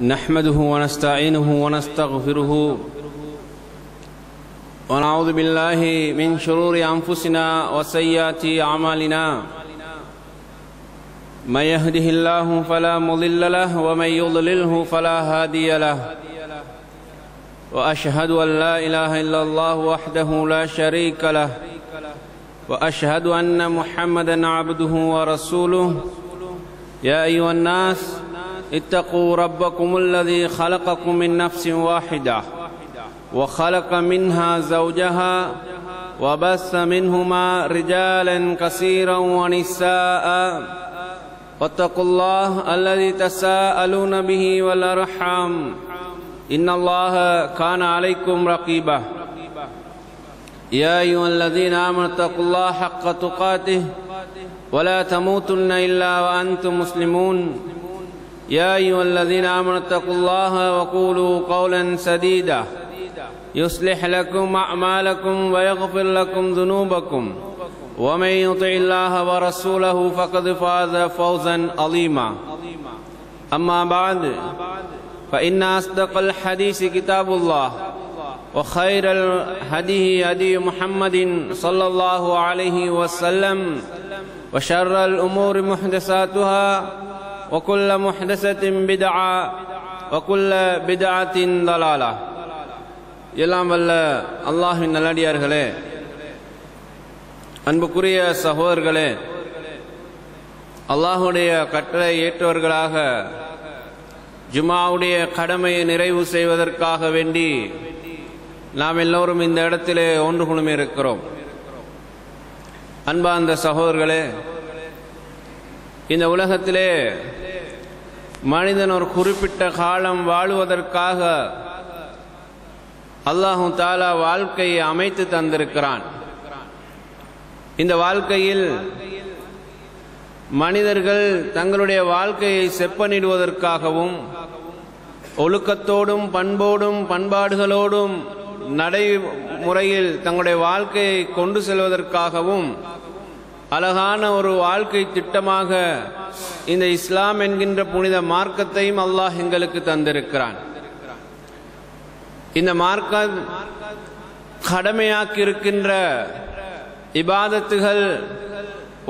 نحمده ونستعينه ونستغفره ونعوذ بالله من شرور أنفسنا وسيئات أعمالنا من يهده الله فلا مضل له ومن يضلله فلا هادي له وأشهد أن لا إله إلا الله وحده لا شريك له وأشهد أن محمدا عبده ورسوله يا أيها الناس اتقوا ربكم الذي خلقكم من نفس واحدة وخلق منها زوجها وبث منهما رجالا كثيرا ونساء واتقوا الله الذي تساءلون به والأرحام إن الله كان عليكم رقيبا يا أيها الذين آمنوا اتقوا الله حق تقاته ولا تموتن إلا وأنتم مسلمون يا أيها الذين آمنوا اتقوا الله وقولوا قولا سديدا يصلح لكم أعمالكم ويغفر لكم ذنوبكم ومن يطع الله ورسوله فقد فاز فوزا عظيما أما بعد فإن أصدق الحديث كتاب الله وخير الهدي هدي محمد صلى الله عليه وسلم وشر الأمور محدثاتها وكل محدثة بدعة وكل بدعة ضلالة எல்லாம் வல்ல அல்லாஹ்வின் நல்லடியார்களே, அன்புக்குரிய சகோதரர்களே, அல்லாஹ்வுடைய கட்டளை ஏற்றவர்களாக ஜுமாவுடைய கடமையை நிறைவு செய்வதற்காக வேண்டி நாம் எல்லோரும் இந்த இடத்திலே ஒன்று குழுமி இருக்கிறோம். அன்பார்ந்த சகோதரர்களே, இந்த உலகத்திலே மனிதன் ஒரு குறிப்பிட்ட காலம் வாழுவதற்காக அல்லாஹு தஆலா வாழ்க்கையை அமைத்து தந்திருக்கிறான். இந்த வாழ்க்கையில் மனிதர்கள் தங்களுடைய வாழ்க்கையை செப்பனிடுவதற்காகவும் ஒழுக்கத்தோடும் பண்போடும் பண்பாடுகளோடும் நடைமுறையில் தங்களுடைய வாழ்க்கையை கொண்டு செல்வதற்காகவும் அழகான ஒரு வாழ்க்கை திட்டமாக இந்த இஸ்லாம் என்கின்ற புனித மார்க்கத்தையும் அல்லாஹ் எங்களுக்கு தந்திருக்கிறான். இந்த மார்க்கம் கடமையாக்கி இருக்கின்ற இபாதத்துகள்,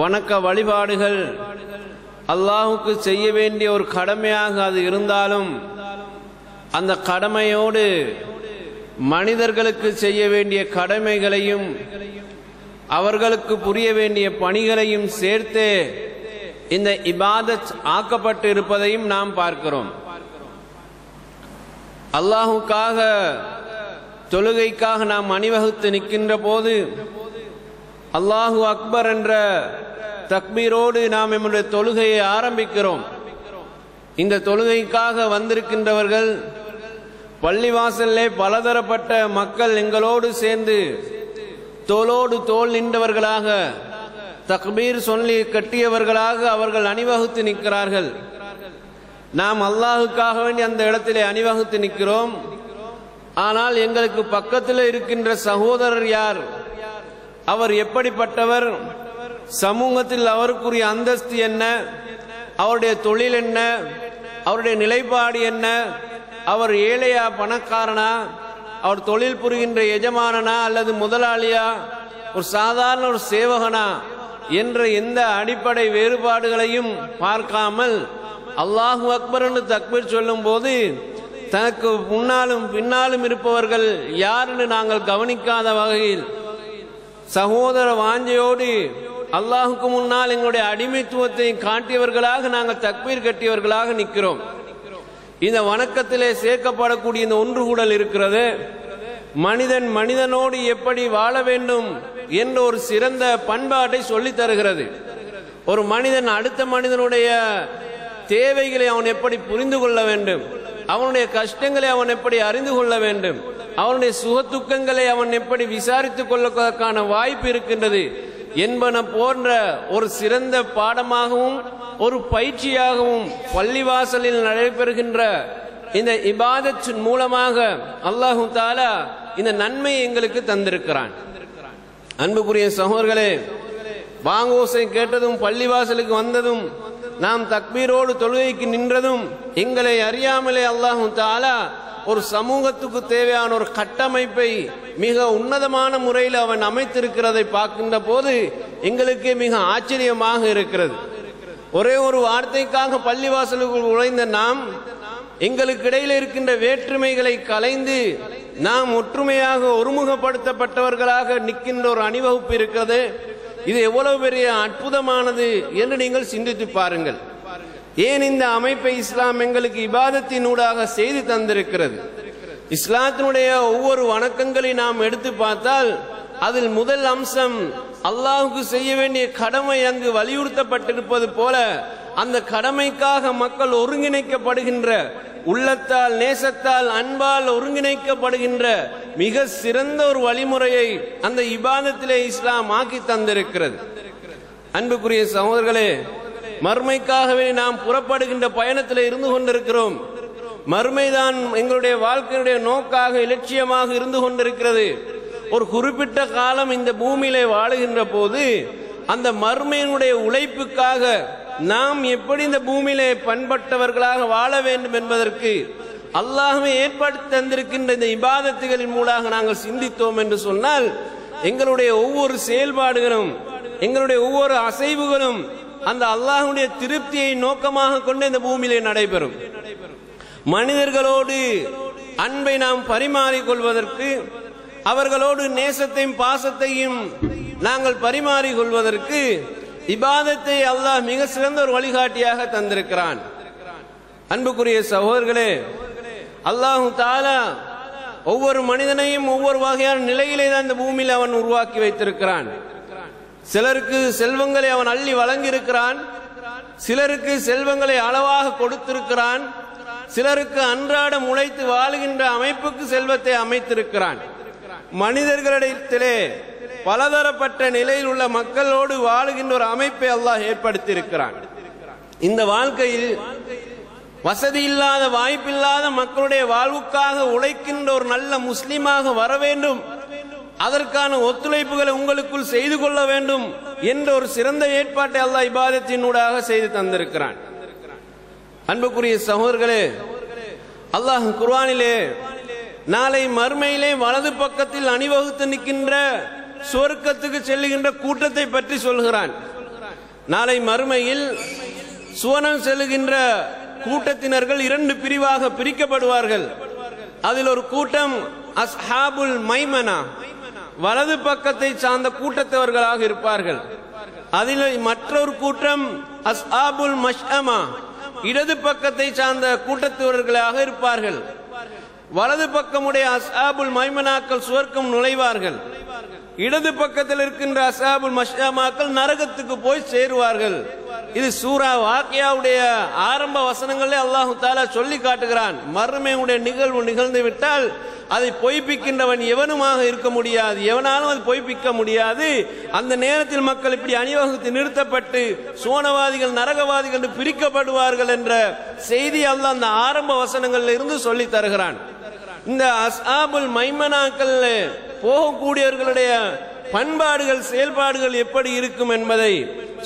வணக்க வழிபாடுகள் அல்லாஹுக்கு செய்ய வேண்டிய ஒரு கடமையாக அது இருந்தாலும் அந்த கடமையோடு மனிதர்களுக்கு செய்ய வேண்டிய கடமைகளையும் அவர்களுக்கு புரிய வேண்டிய பணிகளையும் சேர்த்து இந்த இபாதத் ஆக்கப்பட்டு இருப்பதையும் நாம் பார்க்கிறோம். அல்லாஹுக்காக தொழுகைக்காக நாம் அணிவகுத்து நிற்கின்ற போது அல்லாஹு அக்பர் என்ற தக்பீரோடு நாம் நம்முடைய தொழுகையை ஆரம்பிக்கிறோம். இந்த தொழுகைக்காக வந்திருக்கின்றவர்கள் பள்ளிவாசல்லே பலதரப்பட்ட மக்கள் எங்களோடு சேர்ந்து தோளோடு தோள் நின்றவர்களாக தக்பீர் சொல்லி கட்டியவர்களாக அவர்கள் அணிவகுத்து நிற்கிறார்கள். நாம் அல்லாஹுக்காக வேண்டி அந்த இடத்திலே அணிவகுத்து நிற்கிறோம். ஆனால் எங்களுக்கு பக்கத்தில் இருக்கின்ற சகோதரர் யார், அவர் எப்படிப்பட்டவர், சமூகத்தில் அவருக்குரிய அந்தஸ்து என்ன, அவருடைய தொழில் என்ன, அவருடைய நிலைப்பாடு என்ன, அவர் ஏழையா பணக்காரனா, அவர் தொழில் புரிகின்ற எஜமானனா அல்லது முதலாளியா, ஒரு சாதாரண ஒரு சேவகனா என்ற எந்த அடிப்படை வேறுபாடுகளையும் பார்க்காமல் அல்லாஹு அக்பர் என்று தக்பீர் சொல்லும் போது தனக்கு முன்னாலும் பின்னாலும் இருப்பவர்கள் யார் என்று நாங்கள் கவனிக்காத வகையில் சகோதர வாஞ்சையோடு அல்லாஹுக்கு முன்னால் எங்களுடைய அடிமைத்துவத்தை காட்டியவர்களாக நாங்கள் தக்பீர் கட்டியவர்களாக நிற்கிறோம். இந்த வணக்கத்திலே சேர்க்கப்படக்கூடிய இந்த ஒன்று கூடல் இருக்கிறது. மனிதன் மனிதனோடு எப்படி வாழ வேண்டும் என்ற ஒரு சிறந்த பண்பாட்டை சொல்லித் தருகிறது. ஒரு மனிதன் அடுத்த மனிதனுடைய தேவைகளை அவன் எப்படி புரிந்து கொள்ள வேண்டும், அவனுடைய கஷ்டங்களை அவன் எப்படி அறிந்து கொள்ள வேண்டும், அவனுடைய சுகத்துக்கங்களை அவன் எப்படி விசாரித்துக் கொள்வதற்கான வாய்ப்பு இருக்கின்றது என்பன போன்ற ஒரு சிறந்த பாடமாகவும் ஒரு பயிற்சியாகவும் பள்ளிவாசலில் நடைபெறுகின்ற இந்த இபாதத் மூலமாக அல்லாஹு தஆலா இந்த நன்மையை எங்களுக்கு தந்திருக்கிறான். அன்புக்குரிய சகோதரர்களே, வாங்கோசை கேட்டதும் பள்ளிவாசலுக்கு வந்ததும் நாம் தக்பீரோடு தொழுகைக்கு நின்றதும் எங்களை அறியாமலே அல்லாஹ் தஆலா ஒரு சமூகத்துக்கு தேவையான ஒரு கட்டமைப்பை மிக உன்னதமான முறையில் அவன் அமைத்திருக்கிறதை பார்க்கின்ற போது எங்களுக்கு மிக ஆச்சரியமாக இருக்கிறது. ஒரே ஒரு வார்த்தைக்காக பள்ளிவாசலுக்குள் நுழைந்த நாம் எங்களுக்கு இடையில் இருக்கின்ற வேற்றுமைகளை கலைந்து நாம் ஒற்றுமையாக ஒருமுகப்படுத்தப்பட்டவர்களாக நிற்கின்ற ஒரு அணிவகுப்பு இருக்கிறது. இது எவ்வளவு பெரிய அற்புதமானது என்று நீங்கள் சிந்தித்து பாருங்கள். ஏன் இந்த அமைப்பை இஸ்லாம் எங்களுக்கு இபாதத்தினூடாக செய்து தந்திருக்கிறது? இஸ்லாத்தினுடைய ஒவ்வொரு வணக்கங்களை நாம் எடுத்து பார்த்தால் அதில் முதல் அம்சம் அல்லாஹுக்கு செய்ய வேண்டிய கடமை அங்கு வலியுறுத்தப்பட்டிருப்பது போல அந்த கடமைக்காக மக்கள் ஒருங்கிணைக்கப்படுகின்ற, உள்ளத்தால் நேசத்தால் அன்பால் ஒருங்கிணைக்கப்படுகின்ற மிக சிறந்த ஒரு வழிமுறையை அந்த இபாதத்திலே இஸ்லாம் ஆக்கி தந்திருக்கிறது. அன்புக்குரிய சகோதரர்களே, மறுமைக்காகவே நாம் புறப்படுகின்ற பயணத்தில் இருந்து கொண்டிருக்கிறோம். மறுமைதான் எங்களுடைய வாழ்க்கையுடைய நோக்காக இலட்சியமாக இருந்து கொண்டிருக்கிறது. ஒரு குறிப்பிட்ட காலம் இந்த பூமியிலே வாழுகின்ற போது அந்த மறுமையினுடைய உழைப்புக்காக நாம் எப்படி இந்த பூமியிலே பண்பட்டவர்களாக வாழ வேண்டும் என்பதற்கு அல்லாஹ்வே ஏற்படுத்தி தந்திருக்கின்ற இந்த இபாதத்துகளின் மூலமாக நாங்கள் சிந்தித்தோம் என்று சொன்னால் எங்களுடைய ஒவ்வொரு செயல்பாடுகளும், எங்களுடைய ஒவ்வொரு அசைவுகளும் அந்த அல்லாஹ்வுடைய திருப்தியை நோக்கமாக கொண்டு இந்த பூமியிலே நடைபெறும். மனிதர்களோடு அன்பை நாம் பரிமாறிக்கொள்வதற்கு, அவர்களோடு நேசத்தையும் பாசத்தையும் நாங்கள் பரிமாறிக்கொள்வதற்கு இபாதத்தை அல்லாஹ் மிக சிறந்த ஒரு வழிகாட்டியாக தந்திருக்கிறான். அன்புக்குரிய சகோதரர்களே, அல்லாஹு தஆலா ஒவ்வொரு மனிதனையும் ஒவ்வொரு வகையான நிலையிலே தான் இந்த பூமியில் அவன் உருவாக்கி வைத்திருக்கிறான். சிலருக்கு செல்வங்களை அவன் அள்ளி வழங்கியிருக்கிறான், சிலருக்கு செல்வங்களை அளவாக கொடுத்திருக்கிறான், சிலருக்கு அன்றாடம் உழைத்து வாழுகின்ற அமைப்புக்கு செல்வத்தை அமைத்திருக்கிறான். மனிதர்களிடத்திலே பலதரப்பட்ட நிலையில் உள்ள மக்களோடு வாழுகின்ற ஒரு அமைப்பை அல்லாஹ் ஏற்படுத்தி இருக்கிறான். இந்த வாழ்க்கையில் வசதி இல்லாத, வாய்ப்பில்லாத மக்களுடைய வாழ்வுக்காக உழைக்கின்ற ஒரு நல்ல முஸ்லிமாக வர வேண்டும், அதற்கான ஒத்துழைப்புகளை உங்களுக்குள் செய்து கொள்ள வேண்டும் என்ற ஒரு சிறந்த ஏற்பாட்டை அல்லாஹ் இபாதத்தினூடாக செய்து தந்திருக்கிறான். அன்புக்குரிய சகோதரர்களே, அல்லாஹ் குர்ஆனிலே நாளை மறுமையிலே வலது பக்கத்தில் அணிவகுத்து நிற்கின்ற சுவர்க்கத்துக்கு செல்லுகின்ற கூட்டத்தை பற்றி சொல்கிறான். நாளை மறுமையில் சுவனம் செல்லுகின்ற கூட்டத்தினர்கள் இரண்டு பிரிவாக பிரிக்கப்படுவார்கள். அதில் ஒரு கூட்டம் அஸ்ஹாபுல் மைமனா, வலது பக்கத்தை சார்ந்த கூட்டத்தவர்களாக இருப்பார்கள். அதில் மற்றொரு கூட்டம் அஸ்ஹாபுல் மஷ்அமா, இடது பக்கத்தை சார்ந்த கூட்டத்தவர்களாக இருப்பார்கள். வலது பக்கமுடைய அஸ்ஹாபுல் மைமனாக்கள் சுவர்க்கம் நுழைவார்கள். இடது பக்கத்தில் இருக்கின்ற அஸ்ஹாபுல் மஷ்அமாக்கள் நரகத்துக்கு போய் சேருவார்கள். இது சூரா வாக்கியாவுடைய ஆரம்ப வசனங்களே அல்லாஹு தஆலா சொல்லி காட்டுகிறான். மறுமையுடைய நிகழ்வு நிகழ்ந்து விட்டால் அதை பொய்ப்பிக்கின்றவன் எவனுமாக இருக்க முடியாது, எவனாலும் அது பொய்ப்பிக்க முடியாது. அந்த நேரத்தில் மக்கள் இப்படி அணிவகுத்து நிறுத்தப்பட்டு சோனவாதிகள் நரகவாதிகள் பிரிக்கப்படுவார்கள் என்ற செய்தி அல்லாஹ் அந்த ஆரம்ப வசனங்களில் இருந்து சொல்லி தருகிறான். இந்த அஸ்ஹாபுல் மைமனாக்கள் போகக்கூடியவர்களுடைய பண்பாடுகள், செயல்பாடுகள் எப்படி இருக்கும் என்பதை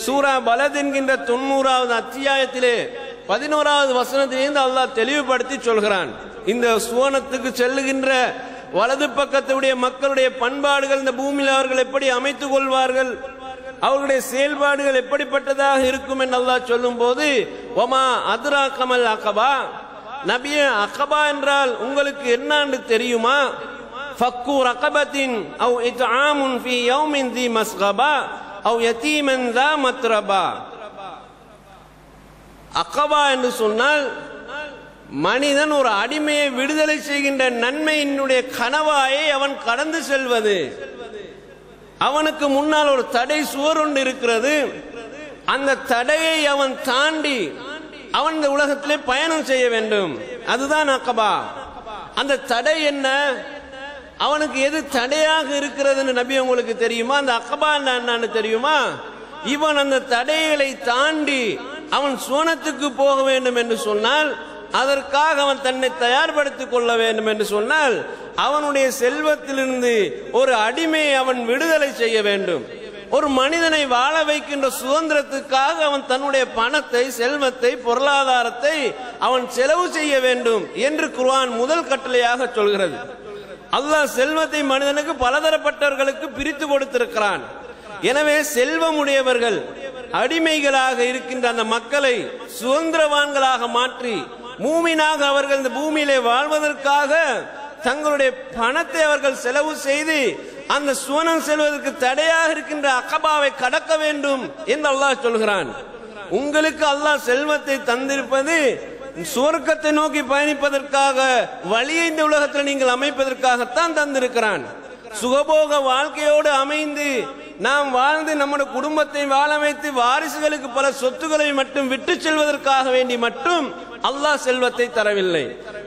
சூரா பலத் என்கின்ற 90வது அத்தியாயத்திலே 11வது வசனத்திலிருந்து அல்லாஹ் தெளிவுபடுத்தி சொல்கிறான். இந்த சுவனத்துக்கு செல்லுகின்ற வலது பக்கத்துடைய மக்களுடைய பண்பாடுகள் இந்த பூமியில் அவர்கள் எப்படி அமைத்துக் கொள்வார்கள், அவர்களுடைய செயல்பாடுகள் எப்படிப்பட்டதாக இருக்கும் என்று அல்லாஹ் சொல்லும் போது, ஒமா அதுரா கமல் அகபா, நபியே அகபா என்றால் உங்களுக்கு என்னன்னு தெரியுமா? ஃபக்கு ரகபத்தின் அவ் இத்ஆமுன் ஃபீ யௌமின் தி மஸ்கபா அவ் யதீமன் தா மத்ரபா. அகபா என்று சொன்னால் மனிதன் ஒரு அடிமையை விடுதலை செய்கின்ற நன்மையினுடைய கனவாயை அவன் கடந்து செல்வது. அவனுக்கு முன்னால் ஒரு தடை சுவர் ஒன்று இருக்கிறது. அந்த தடையை அவன் தாண்டி அவன் இந்த உலகத்திலே பயணம் செய்ய வேண்டும். அதுதான் அகபா. அந்த தடை என்ன, அவனுக்கு எது தடையாக இருக்கிறதுன்னு நபி உங்களுக்கு தெரியுமா? அந்த அகபா என்னன்னு தெரியுமா? இவன் அந்த தடைகளை தாண்டி அவன் சுவனத்துக்கு போக வேண்டும் என்று சொன்னால், அதற்காக அவன் தன்னை தயார்படுத்திக் கொள்ள வேண்டும் என்று சொன்னால், அவனுடைய செல்வத்திலிருந்து ஒரு அடிமையை அவன் விடுதலை செய்ய வேண்டும். ஒரு மனிதனை வாழ வைக்கின்ற சுதந்திரத்துக்காக அவன் தன்னுடைய பணத்தை, செல்வத்தை, பொருளாதாரத்தை அவன் செலவு செய்ய வேண்டும் என்று குர்ஆன் முதல் கட்டளையாக சொல்கிறது. அல்லாஹ் செல்வத்தை மனிதனுக்கு பலதரப்பட்டவர்களுக்கு பிரித்து கொடுத்திருக்கிறான். எனவே செல்வமுடையவர்கள் அடிமைகளாக இருக்கின்ற அந்த மக்களை சுதந்திரவான்களாக மாற்றி மூமினாக அவர்கள் இந்த பூமியிலே வாழ்வதற்காக தங்களுடைய பணத்தை அவர்கள் செலவு செய்து அந்த சுவனம் செல்வதற்கு தடையாக இருக்கின்ற அகபாவை கடக்க வேண்டும் என்று அல்லாஹ் சொல்கிறான். உங்களுக்கு அல்லாஹ் செல்வத்தை தந்திருப்பது சுவர்க்கத்தை நோக்கி பயணிப்பதற்காக, வழியை இந்த உலகத்தில் நீங்கள் அமைப்பதற்காகத்தான் தந்திருக்கிறான். சுகபோக வாழ்க்கையோடு அமைந்து நாம் வாழ்ந்து நம்முடைய குடும்பத்தை வாழ வைத்து வாரிசுகளுக்கு பல சொத்துக்களை மட்டும் விட்டு செல்வதற்காக வேண்டி மட்டும் அல்லாஹ் செல்வத்தை தரவில்லை.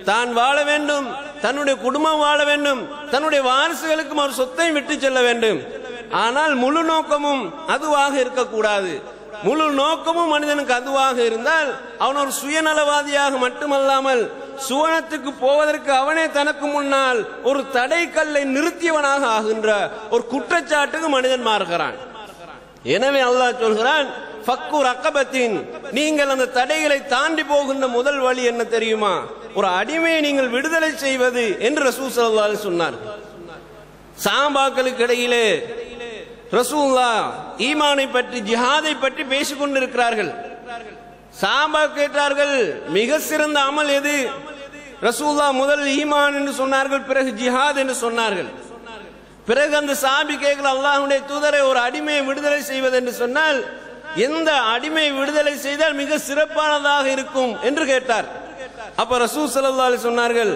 தான் வாழ வேண்டும், தன்னுடைய குடும்பம் வாழ வேண்டும், தன்னுடைய வாரிசுகளுக்கும் அவர் சொத்தை விட்டு செல்ல வேண்டும். ஆனால் முழு நோக்கமும் அதுவாக இருக்கக்கூடாது. முழு நோக்கமும் மனிதனுக்கு அதுவாக இருந்தால் அவன் ஒரு சுயநலவாதியாக மட்டுமல்லாமல் சுவனத்துக்கு போவதற்கு அவனே தனக்கு முன்னால் ஒரு தடை கல்லை நிறுத்தியவனாக ஆகின்ற ஒரு குற்றச்சாட்டுக்கு மனிதன் மாறுகிறான். எனவே அல்லாஹ் சொல்கிறான், ஃபக்கு ரக்கபத்தின், நீங்கள் அந்த தடைகளை தாண்டி போகின்ற முதல் வழி என்ன தெரியுமா? ஒரு அடிமையை நீங்கள் விடுதலை செய்வது என்று ரசூல் ஸல்லல்லாஹு அலைஹி வஸல்லம் சொன்னார். சஹாபாக்களுக்கு இடையிலே ரசூலுல்லாஹ் ஈமானை பற்றி, ஜிஹாதை பற்றி பேசிக் கொண்டிருக்கிறார்கள். சஹாபா கேட்டார்கள், மிக சிறந்த அமல் எது? ரசூலுல்லாஹ் முதல் ஈமான் என்று சொன்னார்கள், பிறகு ஜிஹாத் என்று சொன்னார்கள். பிறகு அந்த சஹாபி கேட்கல, அல்லாஹ்வுடைய தூதரை, ஒரு அடிமையை விடுதலை செய்வது என்று சொன்னால் எந்த அடிமை விடுதலை செய்தால் மிக சிறப்பானதாக இருக்கும் என்று கேட்டார். அப்ப ரசூல் ஸல்லல்லாஹு அலைஹி சொன்னார்கள்,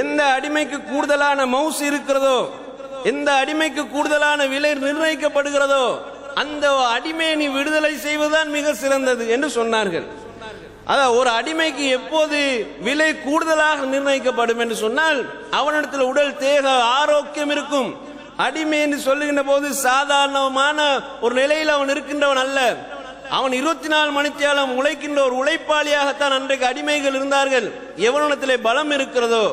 எந்த அடிமைக்கு கூடுதலான மவுஸ் இருக்கிறதோ, எந்த அடிமைக்கு கூடுதலான விலை நிர்ணயிக்கப்படுகிறதோ அந்த அடிமையை நீ விடுதலை செய்வதுதான் மிக சிறந்தது என்று சொன்னார்கள். அதாவது ஒரு அடிமைக்கு எப்போது விலை கூடுதலாக நிர்ணயிக்கப்படும் என்று சொன்னால் அவனிடத்தில் உடல் தேக ஆரோக்கியம் இருக்கும். அடிமை என்று சொல்லுகின்ற போது சாதாரணமான ஒரு நிலையில் அவன் இருக்கின்றவன் அல்ல. அவன் 24 மணித்தியாலம் உழைக்கின்ற ஒரு உழைப்பாளியாகத்தான் அன்றைக்கு அடிமைகள் இருந்தார்கள். எவனிடத்திலே பலம் இருக்கிறதோ,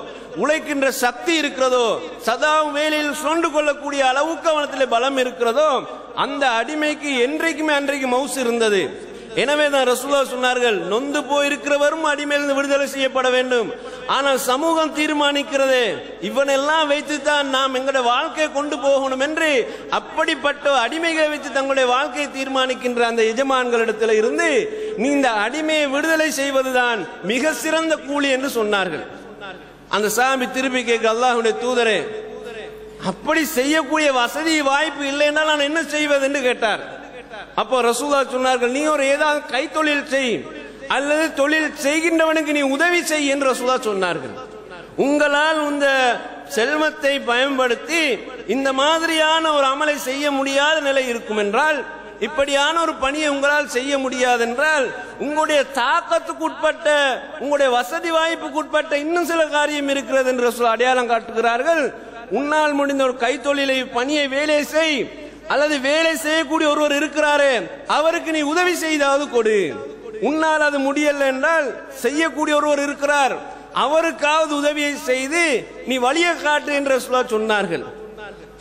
உழைக்கின்ற சக்தி இருக்கிறதோ, சதாவும் வேலையில் சுரண்டு கொள்ளக்கூடிய அளவுக்கு அவனத்திலே பலம் இருக்கிறதோ அந்த அடிமைக்கு என்றைக்குமே அன்றைக்கு மவுசு இருந்தது. எனவே தான் ரசூலுல்லாஹ் சொன்னார்கள், நொந்து போயிருக்கிறவரும் அடிமையிலிருந்து விடுதலை செய்யப்பட வேண்டும். ஆனால் சமூகம் தீர்மானிக்கிறதே, இவனெல்லாம் வைத்துத்தான் நாம் எங்களுடைய வாழ்க்கையை கொண்டு போகணும் என்று அப்படிப்பட்ட அடிமைகளை வைத்து தங்களுடைய வாழ்க்கையை தீர்மானிக்கின்ற அந்த எஜமான்களிடத்தில் இருந்து நீ இந்த அடிமையை விடுதலை செய்வதுதான் மிக சிறந்த கூலி என்று சொன்னார்கள். அந்த சாமி திருப்பி கேட்க, அல்லாஹ்வுடைய தூதரே, அப்படி செய்யக்கூடிய வசதி வாய்ப்பு இல்லை என்றால் நான் என்ன செய்வது என்று கேட்டார். அப்போ ரசூலுல்லாஹ் சொன்னார்கள், நீ ஒரு ஏதாவது கைத்தொழில் செய் அல்லது தொழில் செய்கின்றவனுக்கு நீ உதவி செய் என்று ரசூலுல்லாஹ் சொன்னார்கள். உங்களால் இந்த செல்வத்தை பயன்படுத்தி இந்த மாதிரியான ஒரு அமலை செய்ய முடியாத நிலை இருக்கும் என்றால், இப்படியான ஒரு பணியை உங்களால் செய்ய முடியாது என்றால் உங்களுடைய தாக்கத்துக்கு உட்பட்ட, உங்களுடைய வசதி வாய்ப்புக்கு உட்பட்ட இன்னும் சில காரியம் இருக்கிறது என்று ரசூலுல்லாஹ் அடையாளம் காட்டுகிறார்கள். உன்னால் முடிந்த ஒரு கைத்தொழிலை, பணியை, வேலை செய், அல்லது வேலை செய்யக்கூடிய ஒருவர் இருக்கிறாரே அவருக்கு நீ உதவி செய்தாவது கொடு. உன்னால் அது முடியல என்றால் செய்யக்கூடிய ஒருவர் இருக்கிறார், அவருக்காவது உதவியை செய்து நீ வழியை காட்டு என்று ரசூலுல்லாஹ் சொன்னார்கள்.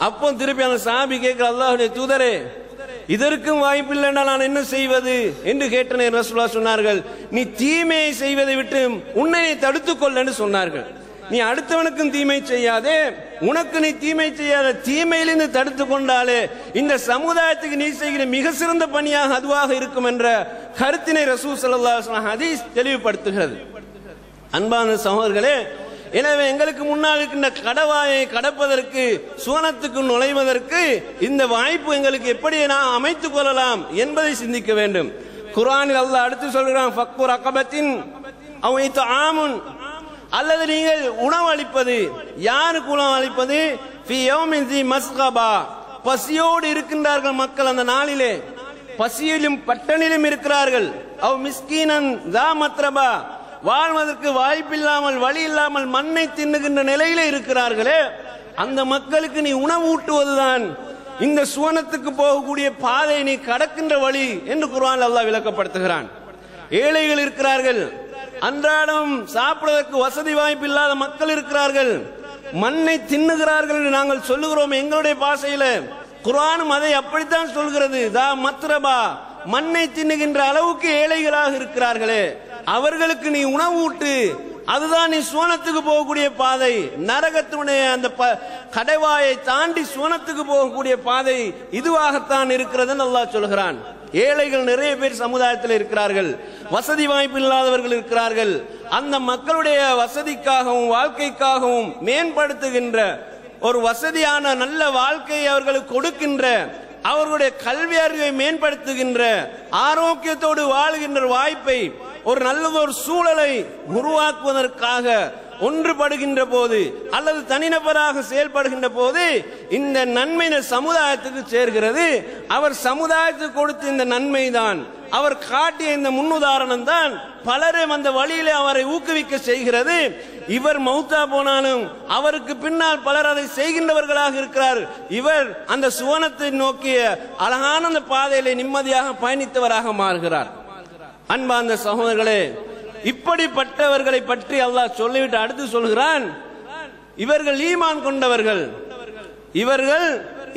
அப்போ திருப்பி அந்த சஹாபி கேட்கிற, அல்லாஹ்வுடைய தூதரே, இதற்கும் வாய்ப்பு இல்லைன்னா நான் என்ன செய்வது என்று கேட்டனே. ரசூலுல்லாஹ் சொன்னார்கள், நீ தீமையை செய்வதை விட்டு உன்னை தடுத்துக்கொள் என்று சொன்னார்கள். நீ அடுத்தவனுக்கும் தீமை செய்யாதே, உனக்கு நீ தீமை செய்யாத, தீமையிலிருந்து தடுத்து கொண்டாலே இந்த சமுதாயத்துக்கு நீ செய்கிற மிக சிறந்த பணியாக அதுவாக இருக்கும் என்ற கருத்தினை ரசூல் ஸல்லல்லாஹு அலைஹி வஸல்லம் ஹதீஸ் தெளிவுபடுத்துகிறது. அன்பான சகோதரர்களே, எனவே எங்களுக்கு முன்னால் இருக்கின்ற கடவாயை கடப்பதற்கு, சுவனத்துக்கு நுழைவதற்கு இந்த வாய்ப்பு எங்களுக்கு எப்படி நாம் அமைத்துக் கொள்ளலாம் என்பதை சிந்திக்க வேண்டும். குர்ஆனில் அல்லாஹ் அடுத்து சொல்கிறான், ஃபக்கு ரக்கபத்தின் அவ் இத்ஆமுன், அல்லது நீங்கள் உணவு அளிப்பது. யாருக்கு உணவு அளிப்பது? ஃபீ யௌமின் ஸீ மஸ்கபா, பசியோடு இருக்கின்றார்கள் மக்கள் அந்த நாளிலே, பசியிலும் பட்டணிலும் இருக்கிறார்கள். அவ் மிஸ்கீனன் ஸா மத்ரபா, வாழ்வதற்கு வாய்ப்பில்லாமல், வழி இல்லாமல் மண்ணை தின்னுகின்ற நிலையிலே இருக்கிறார்களே, அந்த மக்களுக்கு நீ உணவு ஊட்டுவதுதான் இந்த சுவனத்துக்கு போகக்கூடிய பாதை, நீ கடக்கின்ற வழி என்று குர்ஆன் அல்லாஹ் விளக்கப்படுத்துகிறான். ஏழைகள் இருக்கிறார்கள், அன்றாடம் சாப்பிடுவதற்கு வசதி வாய்ப்பு இல்லாத மக்கள் இருக்கிறார்கள், மண்ணை தின்னுகிறார்கள் என்று நாங்கள் சொல்லுகிறோம் எங்களுடைய பாஷையில. குர்ஆனும் அதை அப்படித்தான் சொல்கிறது. தா மத்ரபா, மண்ணை தின்னுகின்ற அளவுக்கு ஏழைகளாக இருக்கிறார்களே, அவர்களுக்கு நீ உணவு ஊட்டு, அதுதான் நீ சுவனத்துக்கு போகக்கூடிய பாதை. நரகத்தினுடைய அந்த கடைவாயை தாண்டி சுவனத்துக்கு போகக்கூடிய பாதை இதுவாகத்தான் இருக்கிறதுன்னு அல்லாஹ் சொல்கிறான். ஏழைகள் நிறைய பேர் சமுதாயத்தில் இருக்கிறார்கள், வசதி வாய்ப்பு இல்லாதவர்கள் இருக்கிறார்கள். அந்த மக்களுடைய வசதிக்காகவும் வாழ்க்கைக்காகவும் மேம்படுத்துகின்ற ஒரு வசதியான நல்ல வாழ்க்கையை அவர்களுக்கு கொடுக்கின்ற, அவர்களுடைய கல்வி அறிவை மேம்படுத்துகின்ற, ஆரோக்கியத்தோடு வாழுகின்ற வாய்ப்பை, ஒரு நல்லதொரு சூழலை உருவாக்குவதற்காக ஒன்றுபடுகின்ற போது அல்லது தனிநபராக செயல்படுகின்ற போது இந்த நன்மை சமுதாயத்துக்கு சேர்கிறது. அவர் சமுதாயத்துக்கு கொடுத்த இந்த நன்மை தான், அவர் காட்டிய இந்த முன்னுதாரணம் தான் பலரும் அந்த வழியிலே அவரை ஊக்குவிக்க செய்கிறது. இவர் மௌத்தா போனாலும் அவருக்கு பின்னால் பலர் அதை செய்கின்றவர்களாக இருக்கிறார். இவர் அந்த சுவனத்தை நோக்கிய அழகான அந்த பாதையிலே நிம்மதியாக பயணித்தவராக மாறுகிறார். அன்பார்ந்த சகோதரர்களே, இப்படிப்பட்டவர்களை பற்றி அல்லாஹ் சொல்லிவிட்டு அடுத்து சொல்கிறான், இவர்கள் ஈமான் கொண்டவர்கள், இவர்கள்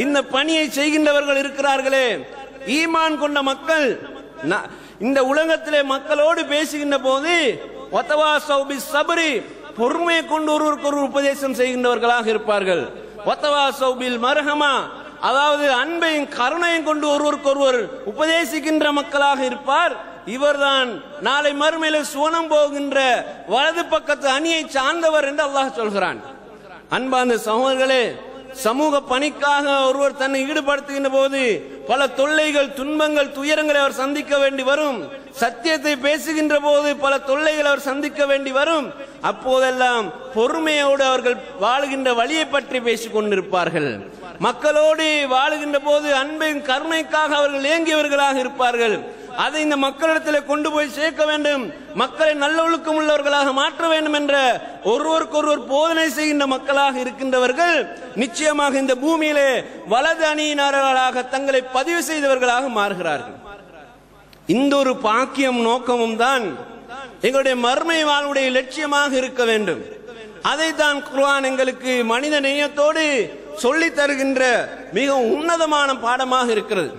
இந்த பணியை செய்கின்றவர்கள் இருக்கிறார்களே, ஈமான் கொண்ட மக்கள் இந்த உலகத்திலே மக்களோடு பேசுகின்ற போது வதவாஸவ் பிஸ்ஸப்ரி, பொறுமையை கொண்டு ஒருவருக்கு ஒரு உபதேசம் செய்கின்றவர்களாக இருப்பார்கள். வதவாஸவ் பில் மர்ஹமா, அதாவது அன்பையும் கருணையும் கொண்டு ஒருவருக்கு ஒருவர் உபதேசிக்கின்ற மக்களாக இருப்பார். இவர்தான் நாளை மறுமையில சுவனம் போகின்ற வலது பக்கத்து அணியை சார்ந்தவர் என்று அல்லாஹ் சொல்கிறான். அன்பார்ந்த சகோதரர்களே, சமூக பணிக்காக ஒருவர் தன்னை ஈடுபடுத்துகின்ற போது பல தொல்லைகள், துன்பங்கள், துயரங்களை அவர் சந்திக்க வேண்டி வரும். சத்தியத்தை பேசுகின்ற போது பல தொல்லைகள் அவர் சந்திக்க வேண்டி வரும். அப்போதெல்லாம் பொறுமையோடு அவர்கள் வாழுகின்ற வழியை பற்றி பேசிக் கொண்டிருப்பார்கள். மக்களோடு வாழுகின்ற போது அன்பின் கருணைக்காக அவர்கள் ஏங்கியவர்களாக இருப்பார்கள். அதை இந்த மக்களிடத்தில் கொண்டு போய் சேர்க்க வேண்டும், மக்களை நல்ல ஒழுக்கம் உள்ளவர்களாக மாற்ற வேண்டும் என்ற ஒருவருக்கொருவர் போதனை செய்கின்ற மக்களாக இருக்கின்றவர்கள் நிச்சயமாக இந்த பூமியிலே வலது அணியினர்களாக தங்களை பதிவு செய்தவர்களாக மாறுகிறார்கள். இந்த ஒரு பாக்கியம் நோக்கமும் தான் எங்களுடைய மர்மை வாழ்வுடைய லட்சியமாக இருக்க வேண்டும். அதைத்தான் குர்ஆன் எங்களுக்கு மனித நேயத்தோடு சொல்லி தருகின்ற மிக உன்னதமான பாடமாக இருக்கிறது.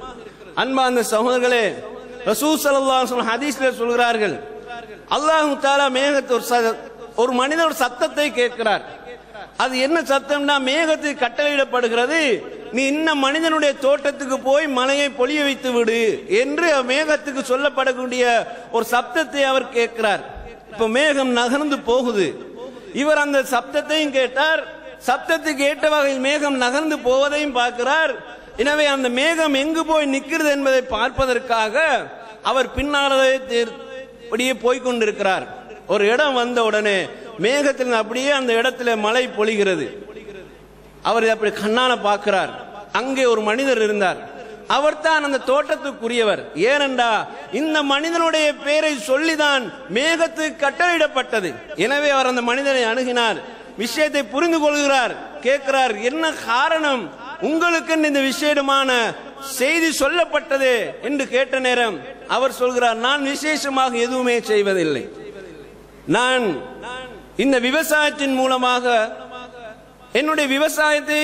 அன்பார்ந்த சகோதரர்களே, ரசூல் ஸல்லல்லாஹு அலைஹி வஸல்லம் ஹதீஸ்ல சொல்கிறார்கள், அல்லாஹ் தஆலா மேகத்தை ஒரு மனிதன் ஒரு சத்தத்தை கேட்கிறார். அது என்ன சத்தம்னா, மேகத்துக்கு கட்டளையிடப்படுகிறது, நீ இன்ன மனிதனுடைய தோட்டத்துக்கு போய் மலையை பொழிய வைத்து விடு என்று மேகத்துக்கு சொல்லப்படக்கூடிய ஒரு சப்தத்தை அவர் கேட்கிறார். இப்ப மேகம் நகர்ந்து போகுது. இவர் அந்த சப்தத்தையும் கேட்டார், சப்தத்துக்கு ஏற்ற வகையில் மேகம் நகர்ந்து போவதையும் பார்க்கிறார். எனவே அந்த மேகம் எங்கு போய் நிற்கிறது என்பதை பார்ப்பதற்காக அவர் பின்னாலேயே போய்கொண்டிருக்கிறார். ஒரு இடம் வந்த உடனே மேகத்தில் அப்படியே அந்த இடத்துல மழை பொழிகிறது. அவர் அப்படி கண்ணால பார்க்கிறார். அங்கே ஒரு மனிதர் இருந்தார். அவர் தான் அந்த தோட்டத்துக்குரியவர். ஏனென்றா இந்த மனிதனுடைய பெயரை சொல்லிதான் மேகத்துக்கு கட்டளையிடப்பட்டது. எனவே அவர் அந்த மனிதனை அணுகினார், விஷயத்தை புரிந்து கொள்கிறார், கேட்கிறார், என்ன காரணம் உங்களுக்கு இந்த விசேஷமான செய்தி சொல்லப்பட்டது என்று கேட்ட நேரம் அவர் சொல்கிறார், நான் விசேஷமாக எதுவுமே செய்வதில்லை, நான் இந்த விவசாயத்தின் மூலமாக என்னுடைய விவசாயத்தை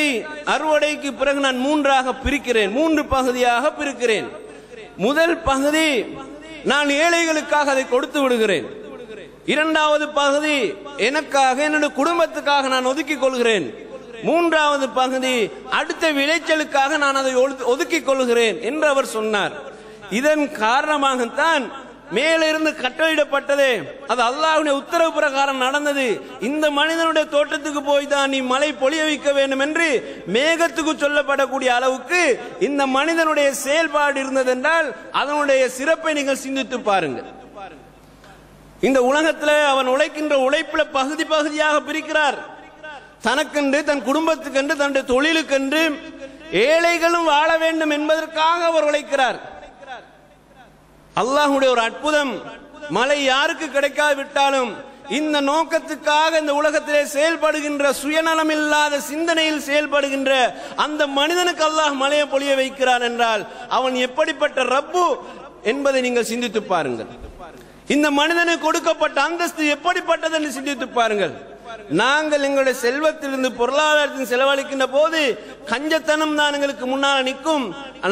அறுவடைக்கு பிறகு நான் மூன்றாக பிரிக்கிறேன், 3 பகுதியாக பிரிக்கிறேன். முதல் பகுதி நான் ஏழைகளுக்காக அதை கொடுத்து விடுகிறேன். இரண்டாவது பகுதி எனக்காக, என்னுடைய குடும்பத்துக்காக நான் ஒதுக்கிக் கொள்கிறேன். மூன்றாவது பகுதி அடுத்த விளைச்சலுக்காக நான் அதை ஒதுக்கிக் கொள்கிறேன் என்று அவர் சொன்னார். இதன் காரணமாகத்தான் மேலிருந்து கட்டளையிடப்பட்டதே, அது அல்லாஹ்வுடைய உத்தரவு பிரகாரம் நடந்தது. இந்த மனிதனுடைய தோட்டத்துக்கு போய் தான் நீ மழை பொழிய வைக்க வேண்டும் என்று மேகத்துக்கு சொல்லப்படக்கூடிய அளவுக்கு இந்த மனிதனுடைய செயல்பாடு இருந்தது என்றால் அதனுடைய சிறப்பை நீங்கள் சிந்தித்து பாருங்கள். இந்த உலகத்தில் அவன் உழைக்கின்ற உழைப்புல பகுதி பகுதியாக பிரிக்கிறார். தனக்கென்று, தன் குடும்பத்துக்கென்று, தன்னுடைய தொழிலுக்கென்று, ஏழைகளும் வாழ வேண்டும் என்பதற்காக அவர் உழைக்கிறார். அல்லாஹ்வுடைய ஒரு அற்புதம், மழை யாருக்கு கிடைக்காவிட்டாலும் இந்த நோக்கத்துக்காக இந்த உலகத்திலே செயல்படுகின்ற, சுயநலம் இல்லாத சிந்தனையில் செயல்படுகின்ற அந்த மனிதனுக்கு அல்லாஹ் மழையை பொழிய வைக்கிறார் என்றால் அவன் எப்படிப்பட்ட ரப்பு என்பதை நீங்கள் சிந்தித்து பாருங்கள். இந்த மனிதனுக்கு கொடுக்கப்பட்ட அந்தஸ்து எப்படிப்பட்டது என்று சிந்தித்து பாருங்கள். நாங்கள் எங்களுடைய செல்வத்திலிருந்து பொருளாதாரத்தில் செலவழிக்கின்ற போது கஞ்சத்தனம் தான் எங்களுக்கு முன்னால் நிற்கும்.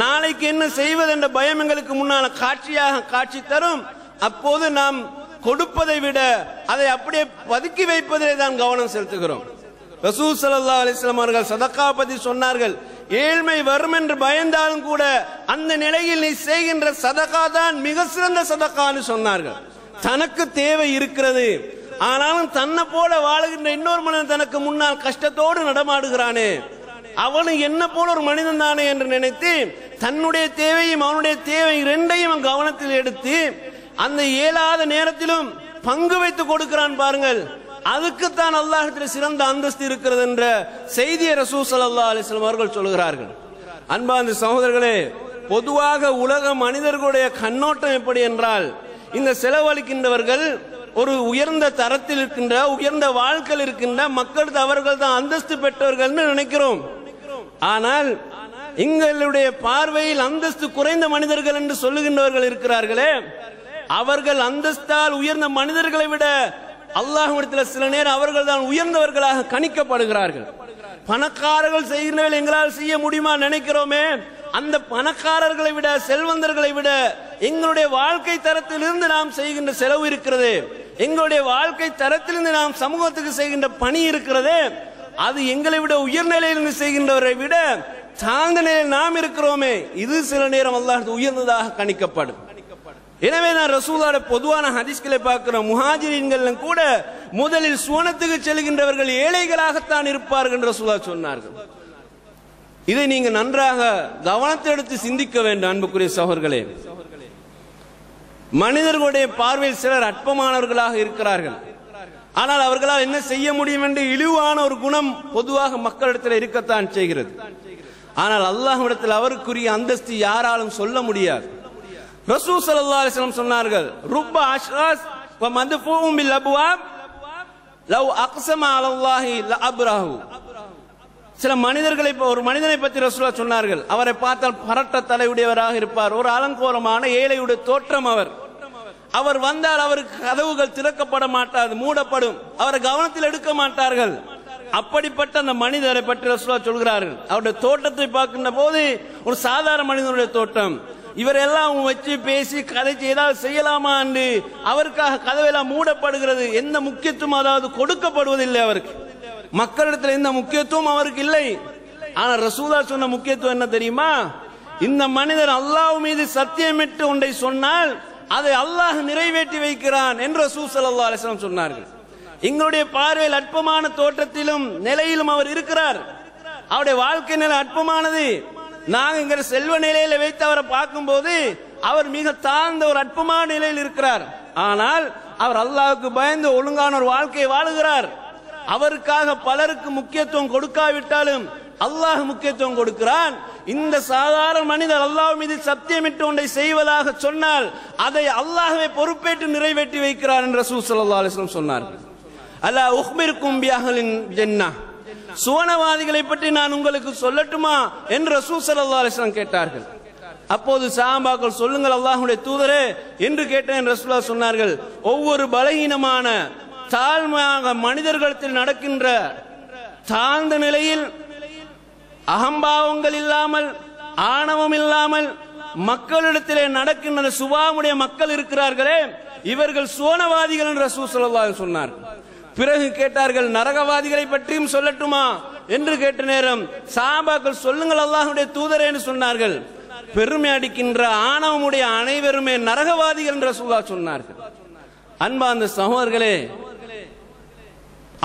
நாளைக்கு என்ன செய்வது என்ற பயம் எங்களுக்கு முன்னால் காட்சியாக காட்சி தரும். அப்போது நாம் கொடுப்பதை விட அதை அப்படியே பதுக்கி வைப்பதிலே தான் கவனம் செலுத்துகிறோம். ரசூல் ஸல்லல்லாஹு அலைஹி வஸல்லம் அவர்கள் சதகா பத்தி சொன்னார்கள். ஏழ்மை வரும் என்று பயந்தாலும் கூட அந்த நிலையில் நீ செய்கின்ற சதகா தான் மிக சிறந்த சதகான்னு சொன்னார்கள். தனக்கு தேவை இருக்கிறது, ஆனாலும் தன்னை போல வாழுகின்ற இன்னொரு மனிதன் தனக்கு முன்னால் கஷ்டத்தோடு நடமாடுகிறானே, அவனு என்ன போல ஒரு மனிதன் தானே என்று நினைத்து தன்னுடைய தேவையும் அவனுடைய தேவை இரண்டையும் கவனத்தில் எடுத்து அந்த இயலாத நேரத்திலும் பங்கு வைத்து கொடுக்கிறான் பாருங்கள். அதுக்குத்தான் அல்லாஹ்விடத்தில் சிறந்த அந்தஸ்து இருக்கிறது என்ற செய்தியை ரசூல் ஸல்லல்லாஹு அலைஹி வஸல்லம் அவர்கள் சொல்கிறார்கள். அன்பார்ந்த சகோதரர்களே, பொதுவாக உலக மனிதர்களுடைய கண்ணோட்டம் எப்படி என்றால், இந்த செலவழிக்கின்றவர்கள் ஒரு உயர்ந்த தரத்தில் இருக்கின்ற உயர்ந்த வாழ்க்கையில் இருக்கின்ற மக்களுக்கு அவர்கள் தான் அந்தஸ்து பெற்றவர்கள் நினைக்கிறோம். ஆனால் எங்களுடைய பார்வையில் அந்தஸ்து குறைந்த மனிதர்கள் என்று சொல்லுகின்றவர்கள் இருக்கிறார்களே, அவர்கள் அந்தஸ்தால் உயர்ந்த மனிதர்களை விட அல்லாஹ்விடத்தில் சில நேரம் அவர்கள் தான் உயர்ந்தவர்களாக கணிக்கப்படுகிறார்கள். பணக்காரர்கள் செய்கின்றவர்கள் எங்களால் செய்ய முடியுமா நினைக்கிறோமே, அந்த பணக்காரர்களை விட செல்வந்தர்களை விட எங்களுடைய வாழ்க்கை தரத்திலிருந்து நாம் செய்கின்ற செலவு இருக்கிறது, எங்களுடைய வாழ்க்கை தரத்திலிருந்து நாம் சமூகத்துக்கு செய்கின்ற பணி இருக்கிறது, அது எங்களை விட உயர்நிலையிலிருந்து செய்கின்றவரை விட தாழ்ந்த நிலையில் நாம் இருக்கிறோமே, இது சில நேரம் அல்லாஹ் உயர்ந்ததாக கணிக்கப்படும். எனவே நான் ரசூலுல்லாஹ்வுடைய பொதுவான ஹதீஸ்களை பார்க்கிறோம். முஹாஜிரீன்கள் கூட முதலில் சுவனத்துக்கு செல்கின்றவர்கள் ஏழைகளாகத்தான் இருப்பார்கள் என்று ரசூலுல்லாஹ் சொன்னார்கள். இதை நீங்க நன்றாக கவனத்தை எடுத்து சிந்திக்க வேண்டும். அன்புக்குரிய சகோதரர்களே, மனிதர்களுடைய பார்வையில் சிலர் அற்பமானவர்களாக இருக்கிறார்கள், ஆனால் அவர்களால் என்ன செய்ய முடியும் என்று இழிவான ஒரு குணம் பொதுவாக மக்களிடத்தில் இருக்கத்தான் செய்கிறது. ஆனால் அல்லாஹ்விடத்தில் அவருக்குரிய அந்தஸ்து யாராலும் சொல்ல முடியாது. ரசூல் ஸல்லல்லாஹு அலைஹி வஸல்லம் சொன்னார்கள், ருப்ப அஷ்ராஸ் வ மத்ஃபூஉம் பில் அப்வாப் லவ் அக்ஸம அலல்லாஹி லஅப்ரஹு. சில மனிதர்களை, ஒரு மனிதனை பற்றி ரசூலுல்லாஹ் சொன்னார்கள். அவரை பார்த்தால் பரட்ட தலையுடையவராக இருப்பார், ஒரு அலங்கோலமான ஏழையுடைய தோற்றம். அவர் வந்தால் அவருக்கு கதவுகள் திறக்கப்பட மாட்டாது, மூடப்படும், அவரை கவனத்தில் எடுக்க மாட்டார்கள். அப்படிப்பட்ட அந்த மனிதரை பற்றி ரசூலுல்லாஹ் சொல்கிறார்கள். அவருடைய தோட்டத்தை பார்க்கின்ற போது ஒரு சாதாரண மனிதனுடைய தோட்டம். இவரெல்லாம் வச்சு பேசி கதை செய்தால் செய்யலாமா என்று அவருக்காக கதவெல்லாம் மூடப்படுகிறது. எந்த முக்கியத்துவம் அதாவது கொடுக்கப்படுவதில்லை அவருக்கு, மக்களிடத்தில் எந்த முக்கியத்துவம் அவருக்கு இல்லை. ஆனால் ரசூலுல்லாஹ் சொன்ன முக்கியத்துவம் என்ன தெரியுமா? இந்த மனிதர் அல்லாஹ் மீது சத்தியமிட்டு ஒன்றை சொன்னால் அதை அல்லாஹ் நிறைவேற்றி வைக்கிறான் என்று ரசூல் ஸல்லல்லாஹு அலைஹி வஸல்லம் சொன்னார்கள். எங்களுடைய பார்வையில் அற்பமான தோற்றத்திலும் நிலையிலும் அவர் இருக்கிறார். அவருடைய வாழ்க்கை நிலை அற்பமானது. நாங்கள் இங்க செல்வ நிலையில வைத்து அவரை பார்க்கும் போது அவர் மிக தாழ்ந்த ஒரு அற்பமான நிலையில் இருக்கிறார். ஆனால் அவர் அல்லாஹ்வுக்கு பயந்து ஒழுங்கான ஒரு வாழ்க்கையை வாழுகிறார். அவருக்காக பலருக்கு முக்கியத்துவம் கொடுக்காவிட்டாலும் அல்லாஹ் முக்கியத்துவம் கொடுக்கிறான். இந்த சாதாரண மனிதர் அல்லாஹ் மீது சத்தியமிட்டு ஒன்றை செய்வதாக சொன்னால் அதை அல்லாஹ்வே பொறுப்பேற்று நிறைவேற்றி வைக்கிறார் என்று ரசூல் ஸல்லல்லாஹு அலைஹி வஸல்லம் சொன்னார்கள். அலா உக்பிருக்கும் பிஅஹ்லின் ஜன்னah, சுவனவாதிகளை பற்றி நான் உங்களுக்கு சொல்லட்டுமா என்று ரசூல் ஸல்லல்லாஹு அலைஹி வஸல்லம் கேட்டார்கள். அப்போது சஹாபாக்கள், சொல்லுங்கள் அல்லாஹ்வுடைய தூதரே என்று கேட்டேன். ரசூலுல்லாஹ் சொன்னார்கள், ஒவ்வொரு பலகீனமான தாழ்மையாக மனிதர்களிடத்தில் நடக்கின்ற தாழ்ந்த நிலையில் அகம்பாவங்கள் இல்லாமல் ஆணவம் இல்லாமல் மக்களிடத்திலே நடக்கின்ற சுபாவமுடைய மக்கள் இருக்கிறார்களே, இவர்கள் சுவனவாதிகள் என்று ரசூல் ஸல்லல்லாஹு அலைஹி வஸல்லம் சொன்னார்கள். பிறகு கேட்டார்கள், நரகவாதிகளை பற்றியும் சொல்லட்டுமா என்று கேட்ட நேரம் சஹாபாக்கள், சொல்லுங்கள் அல்லாஹ்வுடைய தூதரே என்று சொன்னார்கள். பெருமை அடிக்கின்ற ஆணவமுடைய அனைவருமே நரகவாதிகள் என்று ரசூலுல்லாஹ் சொன்னார்கள். அன்பார்ந்த சகோதரர்களே,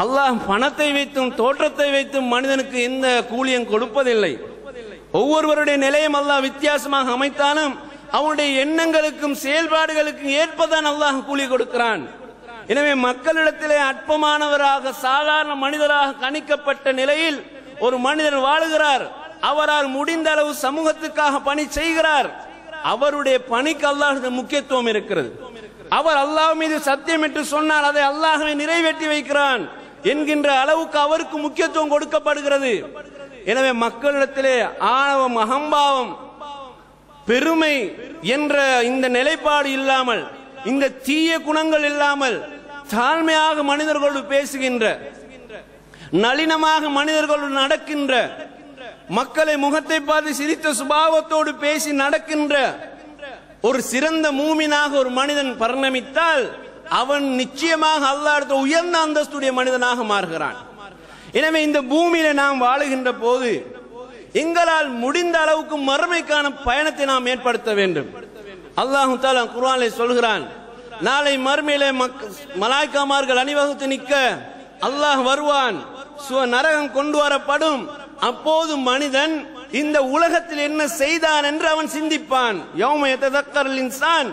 அல்லாஹ் பணத்தை வைத்தும் தோற்றத்தை வைத்தும் மனிதனுக்கு எந்த கூலியும் கொடுப்பதில்லை. ஒவ்வொருவருடைய நிலையம் அல்லாஹ் வித்தியாசமாக அமைத்தாலும் அவனுடைய எண்ணங்களுக்கும் செயல்பாடுகளுக்கும் ஏற்பதான் அல்லாஹ் கூலி கொடுக்கிறான். எனவே மக்களிடத்திலே அற்பமானவராக சாதாரண மனிதராக கணிக்கப்பட்ட நிலையில் ஒரு மனிதர் வாழுகிறார். அவரால் முடிந்த அளவு சமூகத்துக்காக பணி செய்கிறார். அவருடைய பணிக்கு அல்லாஹ் முக்கியத்துவம் இருக்கிறது. அவர் அல்லாஹ் மீது சத்தியமிட்டு சொன்னால் அதை அல்லாஹ்வே நிறைவேற்றி வைக்கிறான் என்கின்ற அளவுக்கு அவருக்கு முக்கியத்துவம் கொடுக்கப்படுகிறது. எனவே மக்களிடத்திலே ஆணவம், அகம்பாவம், பெருமை என்ற இந்த நிலைப்பாடு இல்லாமல், இந்த தீய குணங்கள் இல்லாமல் தாழ்மையாக மனிதர்களோடு பேசுகின்ற, நளினமாக மனிதர்களோடு நடக்கின்ற, மக்களை முகத்தை பார்த்து சிரித்த சுபாவத்தோடு பேசி நடக்கின்ற ஒரு சிறந்த மூமினாக ஒரு மனிதன் பரிணமித்தால் அவன் நிச்சயமாக அல்லாஹ்விட உயர்ந்த அந்தஸ்துடைய மனிதனாக மாறுகிறான். எனவே இந்த பூமியில நாம் வாழுகின்ற போது எங்களால் முடிந்த அளவுக்கு மறுமைக்கான பயணத்தை நாம் ஏற்படுத்த வேண்டும். அல்லாஹ் தஆலா குர்ஆனிலே சொல்கிறான், நாளை மறுமையிலே மலாய்க்காமார்கள் அணிவகுத்து நிற்க அல்லாஹ் வருவான், நரகம் கொண்டு வரப்படும். அப்போது மனிதன் இந்த உலகத்தில் என்ன செய்தான் என்று அவன் சிந்திப்பான். யௌம யததக்கருல் இன்சான்,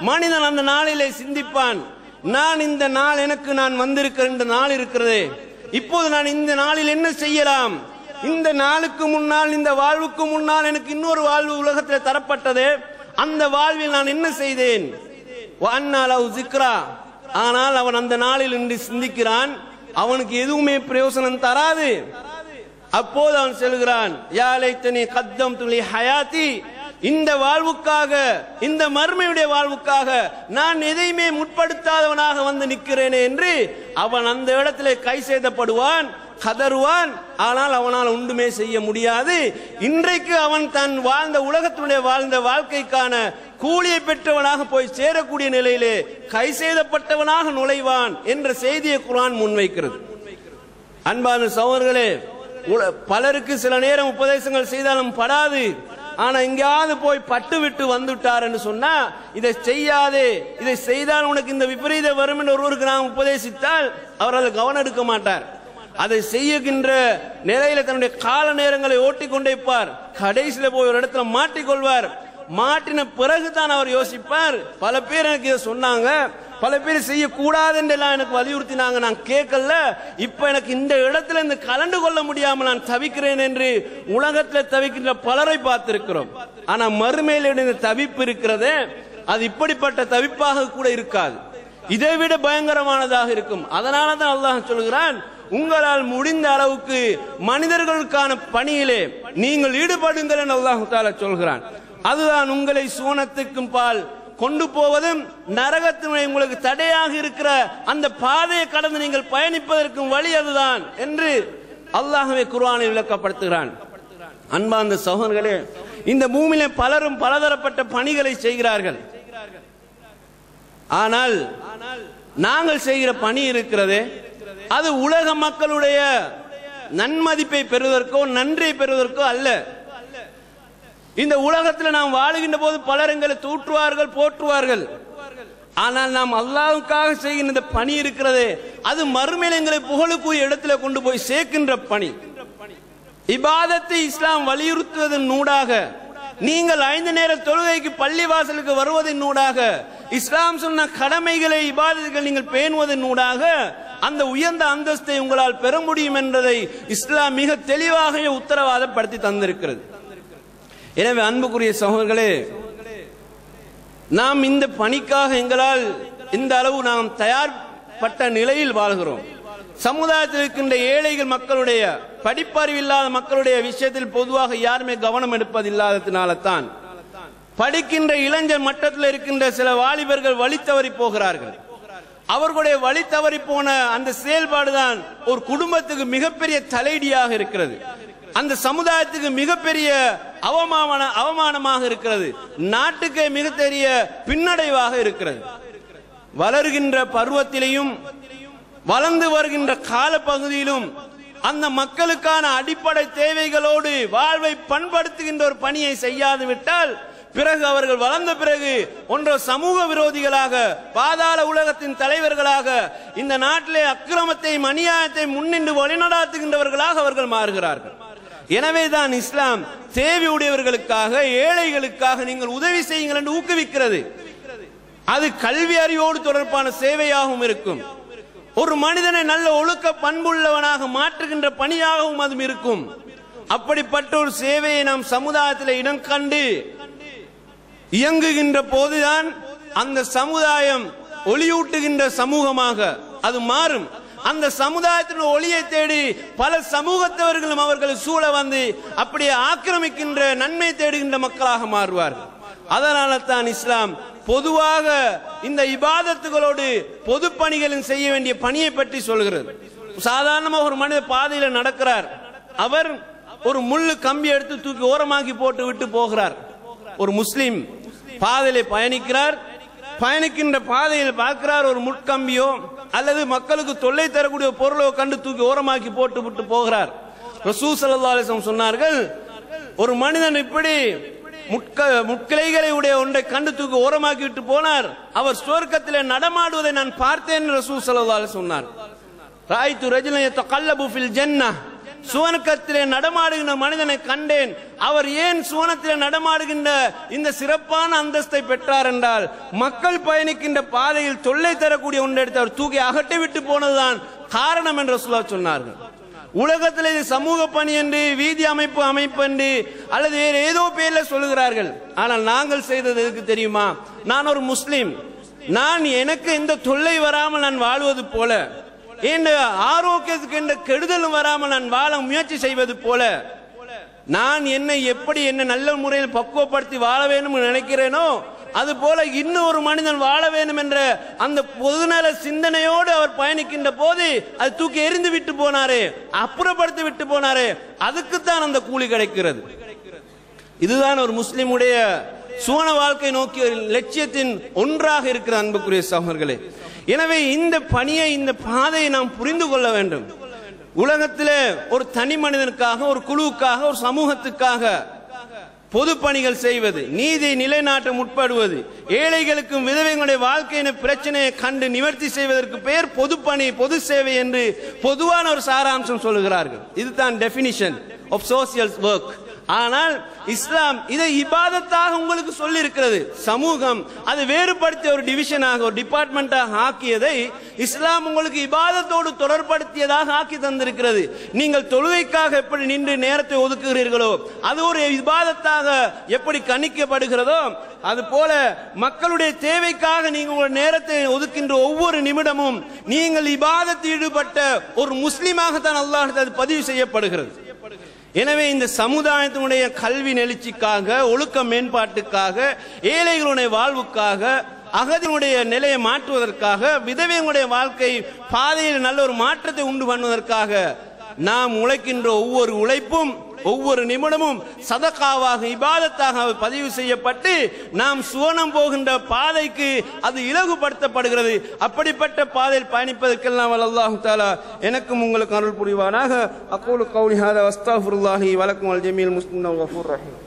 மனிதன் அந்த நாளிலே சிந்திப்பான், நான் இந்த நாள் எனக்கு நான் வந்திருக்கிற இந்த நாள் இருக்கிறதே, இப்போது நான் இந்த நாளில் என்ன செய்யலாம்? இந்த நாளுக்கு முன்னால், இந்த வாழ்வுக்கு முன்னால் எனக்கு இன்னொரு வாழ்வு உலகத்தில் தரப்பட்டது, அந்த வாழ்வில் நான் என்ன செய்தேன்? ஆனால் அவன் அந்த நாளில் இன்று சிந்திக்கிறான், அவனுக்கு எதுவுமே பிரயோசனம் தராது. அப்போது அவன் சொல்கிறான், யா லைத்தனி கத்தம்து லி ஹயாத்தி, இந்த வாழ்வுக்காக, இந்த மறுமையுடைய வாழ்வுக்காக நான் எதையுமே முற்படுத்தாதவனாக வந்து நிற்கிறேனே என்று அவன் அந்த இடத்திலே கை செய்தப்படுவான், கதறுவான். ஆனால் அவனால் ஒன்றுமே செய்ய முடியாது. இன்றைக்கு அவன் தன் வாழ்ந்த உலகத்தினுடைய வாழ்ந்த வாழ்க்கைக்கான கூலியை பெற்றவனாக போய் சேரக்கூடிய நிலையிலே கை செய்தப்பட்டவனாக நுழைவான் என்ற செய்தியை குர்ஆன் முன்வைக்கிறது. அன்பான சகோதரர்களே, பலருக்கு சில நேரம் உபதேசங்கள் செய்தாலும் படாது. ஆனா எங்கேயாவது போய் பட்டு விட்டு வந்துட்டார் என்று சொன்னா, இதை செய்யாதே, இதை செய்தால் உனக்கு இந்த விபரீதம் வரும் என்று ஒருவருக்கு நாம் உபதேசித்தால் அவர் அதை கவனம் எடுக்க மாட்டார். அதை செய்கின்ற நிலையில தன்னுடைய கால நேரங்களை ஓட்டி கொண்டிருப்பார். கடைசியில போய் ஒரு இடத்துல மாட்டிக்கொள்வார். மாட்டின பிறகுதான் அவர் யோசிப்பார், பல பேர் எனக்கு இதை சொன்னாங்க, பல பேர் செய்யக்கூடாது என்றெல்லாம் எனக்கு வலியுறுத்தினாங்க, நான் கேட்கல, இப்ப எனக்கு இந்த இடத்துல இந்த கலந்து கொள்ள முடியாமல் நான் தவிக்கிறேன் என்று உலகத்தில் தவிக்கின்ற பலரை பார்த்திருக்கிறோம். ஆனா மறுமையில் இந்த தவிப்பு இருக்கிறது, அது இப்படிப்பட்ட தவிப்பாக கூட இருக்காது, இதைவிட பயங்கரமானதாக இருக்கும். அதனால தான் அல்லாஹ் சொல்கிறான், உங்களால் முடிந்த அளவுக்கு மனிதர்களுக்கான பணியிலே நீங்கள் ஈடுபடுங்கள் என்று அல்லாஹ் தஆலா சொல்கிறான். அதுதான் உங்களை சூனத்துக்கும் பால் கொண்டு போவதும், நரகத்தினுடைய உங்களுக்கு தடையாக இருக்கிற அந்த பாதையை கடந்து நீங்கள் பயணிப்பதற்கும் வழி அதுதான் என்று அல்லாஹ்வே குர்ஆனில் விளக்கப்படுத்துகிறான். அன்பார்ந்த சகோதரர்களே, இந்த பூமியிலே பலரும் பலதரப்பட்ட பணிகளை செய்கிறார்கள். ஆனால் நாங்கள் செய்கிற பணி இருக்கிறதே, அது உலக மக்களுடைய நன்மதிப்பை பெறுவதற்கோ நன்றியை பெறுவதற்கோ அல்ல. இந்த உலகத்தில் நாம் வாழுகின்ற போது பலர் எங்களை தூற்றுவார்கள், போற்றுவார்கள். ஆனால் நாம் அல்லாஹ்வுக்காக செய்கின்ற இந்த பணி இருக்கிறதே, அது மறுமையில் எங்களை புகழுக்குரிய இடத்துல கொண்டு போய் சேர்க்கின்ற பணி. இபாதத்தை இஸ்லாம் வலியுறுத்துவதன் ஊடாக, நீங்கள் 5 நேர தொழுகைக்கு பள்ளி வாசலுக்கு வருவதன் ஊடாக, இஸ்லாம் சொன்ன கடமைகளை இபாதத்துகள் நீங்கள் பேணுவதன் ஊடாக அந்த உயர்ந்த அந்தஸ்தை உங்களால் பெற முடியும் என்பதை இஸ்லாம் மிக தெளிவாக உத்தரவாதப்படுத்தி தந்திருக்கிறது. எனவே அன்புக்குரிய சகோதரர்களே, நாம் இந்த பணிக்காக எங்களால் இந்த அளவு நாம் தயார்பட்ட நிலையில் வாழ்கிறோம். சமுதாயத்தில் இருக்கின்ற ஏழைகள் மக்களுடைய, படிப்பறிவு இல்லாத மக்களுடைய விஷயத்தில் பொதுவாக யாருமே கவனம் எடுப்பதில்லாததினால தான் படிக்கின்ற இளைஞர் மட்டத்தில் இருக்கின்ற சில வாலிபர்கள் வழி தவறி போகிறார்கள். அவர்களுடைய வழி தவறி போன அந்த செயல்பாடுதான் ஒரு குடும்பத்துக்கு மிகப்பெரிய தலையடியாக இருக்கிறது, அந்த சமுதாயத்துக்கு மிகப்பெரிய அவமானமாக இருக்கிறது, நாட்டுக்கே மிக பெரிய பின்னடைவாக இருக்கிறது. வளர்கின்ற பருவத்திலையும் வளர்ந்து வருகின்ற கால பகுதியிலும் அந்த மக்களுக்கான அடிப்படை தேவைகளோடு வாழ்வை பண்படுத்துகின்ற ஒரு பணியை செய்யாது விட்டால் பிறகு அவர்கள் வளர்ந்த பிறகு ஒன்ற சமூக விரோதிகளாக, பாதாள உலகத்தின் தலைவர்களாக, இந்த நாட்டிலே அக்கிரமத்தையும் அநியாயத்தையும் முன்னின்று வழிநடாத்துகின்றவர்களாக அவர்கள் மாறுகிறார்கள். எனவேதான் இஸ்லாம் தேவையுடையவர்களுக்காக, ஏழைகளுக்காக நீங்கள் உதவி செய்யுங்கள் என்று ஊக்குவிக்கிறது. அது கல்வி அறிவோடு தொடர்பான சேவையாகவும் இருக்கும், ஒரு மனிதனை நல்ல ஒழுக்க பண்புள்ளவனாக மாற்றுகின்ற பணியாகவும் அது இருக்கும். அப்படிப்பட்ட ஒரு சேவையை நாம் சமுதாயத்தில் இடம் கண்டு இயங்குகின்ற போதுதான் அந்த சமுதாயம் ஒளியூட்டுகின்ற சமூகமாக அது மாறும். அந்த சமுதாயத்தின் ஒளியை தேடி பல சமூகத்தவர்களும் அவர்கள் சூழ வந்து அப்படியே ஆக்கிரமிக்கின்ற, நன்மை தேடுகின்ற மக்களாக மாறுவார்கள். அதனால தான் இஸ்லாம் பொதுவாக இந்த இபாதத்துகளோடு பொது பணிகளில் செய்ய வேண்டிய பணியை பற்றி சொல்கிறது. சாதாரணமாக ஒரு மனித பாதையில நடக்கிறார், அவர் ஒரு முள்ளு கம்பி எடுத்து தூக்கி ஓரமாக்கி போட்டு விட்டு போகிறார். ஒரு முஸ்லிம் பாதையில பயணிக்கிறார், பயணிக்கின்ற பாதையில் பார்க்கிறார் ஒரு முட்கம்பியோ அல்லது மக்களுக்கு தொல்லை தரக்கூடிய பொருளோ கண்டு தூக்கி ஓரமாக்கி போட்டு விட்டு போகிறார். ரசூல் ஸல்லல்லாஹு அலைஹி வஸல்லம் சொன்னார்கள், ஒரு மனிதன் இப்படி முட்கிளைகளை உடைய ஒன்றை கண்டு தூக்கி ஓரமாக்கி விட்டு போனார், அவர் சுவர்க்கத்திலே நடமாடுவதை நான் பார்த்தேன் ரசூல் ஸல்லல்லாஹு அலைஹி வஸல்லம் சொன்னார். ராய்து ரஜுலன் யதகல்லபு ஃபில் ஜன்னah, சுவனத்திலே நடமாடுகின்ற மனிதனை கண்டேன். அவர் ஏன் சுவனத்திலே நடமாடுகின்ற இந்த சிறப்பான அந்தஸ்தை பெற்றார் என்றால், மக்கள் பயணிக்கின்ற பாதையில் தொல்லை தரக்கூடிய ஒன்றை எடுத்து அவர் தூக்கி அகட்டி விட்டு போனதுதான் காரணம் என்று ரசூலுல்லாஹ் சொன்னார்கள். உலகத்தில் இது சமூக பணி என்று, வீதி அமைப்பு என்று அல்லது வேறு ஏதோ பேர்ல சொல்லுகிறார்கள். ஆனால் நாங்கள் செய்தது எதுக்கு தெரியுமா? நான் ஒரு முஸ்லிம், நான் எனக்கு எந்த தொல்லை வராமல் நான் வாழ்வது போல, என் ஆரோக்கியத்துக்கு எந்த கெடுதலும் வராமல் நான் வாழ முயற்சி செய்வது போல, நான் என்னை எப்படி நல்ல முறையில் பக்குவப்படுத்தி வாழ வேண்டும் நினைக்கிறேனோ அது போல இன்னொரு மனிதன் வாழ வேண்டும் என்ற அந்த பொதுநல சிந்தனையோடு அவர் பயணிக்கின்ற போது அது தூக்கி எறிந்து விட்டு போனாரே, அப்புறப்படுத்தி விட்டு போனாரே, அதுக்குத்தான் அந்த கூலி கிடைக்கிறது. இதுதான் ஒரு முஸ்லிமுடைய சுவன வாழ்க்கை நோக்கிய லட்சியத்தின் ஒன்றாக இருக்கிற அன்புக்குரிய சகோதரர்களே. எனவே இந்த பணியை, இந்த பாதையை நாம் புரிந்து கொள்ள வேண்டும். உலகத்திலே ஒரு தனி மனிதனுக்காக, ஒரு குழுவுக்காக, ஒரு சமூகத்துக்காக பொது பணிகள் செய்வது, நீதி நிலைநாட்ட முற்படுவது, ஏழைகளுக்கும் விதவைகளுடைய வாழ்க்கையின் பிரச்சனையை கண்டு நிவர்த்தி செய்வதற்கு பெயர் பொது பணி, பொது சேவை என்று பொதுவான ஒரு சாராம்சம் சொல்லுகிறார்கள். இதுதான் டெபினிஷன் ஆஃப் சோசியல் ஒர்க். ஆனால் இஸ்லாம் இதை இபாதத்தாக உங்களுக்கு சொல்லி இருக்கிறது. சமூகம் அது வேறுபடுத்திய ஒரு டிவிஷனாக, ஒரு டிபார்ட்மெண்டாக ஆக்கியதை இஸ்லாம் உங்களுக்கு இபாதத்தோடு தொடர்படுத்தியதாக ஆக்கி தந்திருக்கிறது. நீங்கள் தொழுகைக்காக எப்படி நின்று நேரத்தை ஒதுக்குகிறீர்களோ, அது ஒரு இபாதத்தாக எப்படி கணிக்கப்படுகிறதோ, அது போல மக்களுடைய தேவைக்காக நீங்கள் உங்கள் நேரத்தை ஒதுக்கின்ற ஒவ்வொரு நிமிடமும் நீங்கள் இபாதத்தில் ஈடுபட்ட ஒரு முஸ்லிமாகத்தான் அல்லாஹ் அது பதிவு செய்யப்படுகிறது. எனவே இந்த சமுதாயத்தினுடைய கல்வி நெழுச்சிக்காக, ஒழுக்க மேம்பாட்டுக்காக, ஏழைகளுடைய வாழ்வுக்காக, அகதிகளுடைய நிலையை மாற்றுவதற்காக, விதவைகளுடைய வாழ்க்கை பாதையில் நல்ல ஒரு மாற்றத்தை உண்டு பண்ணுவதற்காக நாம் உழைக்கின்ற ஒவ்வொரு உழைப்பும், ஒவ்வொரு நிமிடமும் சதகாவாக, இபாதத்தாக பதிவு செய்யப்பட்டு நாம் சுவனம் போகின்ற பாதைக்கு அது இலகுபடுத்தப்படுகிறது. அப்படிப்பட்ட பாதையில் பயணிப்பதற்கெல்லாம் அல்லாஹ் தஆலா எனக்கும் உங்களுக்கு அருள் புரிவானாக. அகூலு கௌலி ஹாதா வஸ்தக்ஃபிருல்லாஹி வலக்கும் வல் ஜமீல் முஸ்லிமீன் வல் கஃபூர் ரஹீம்.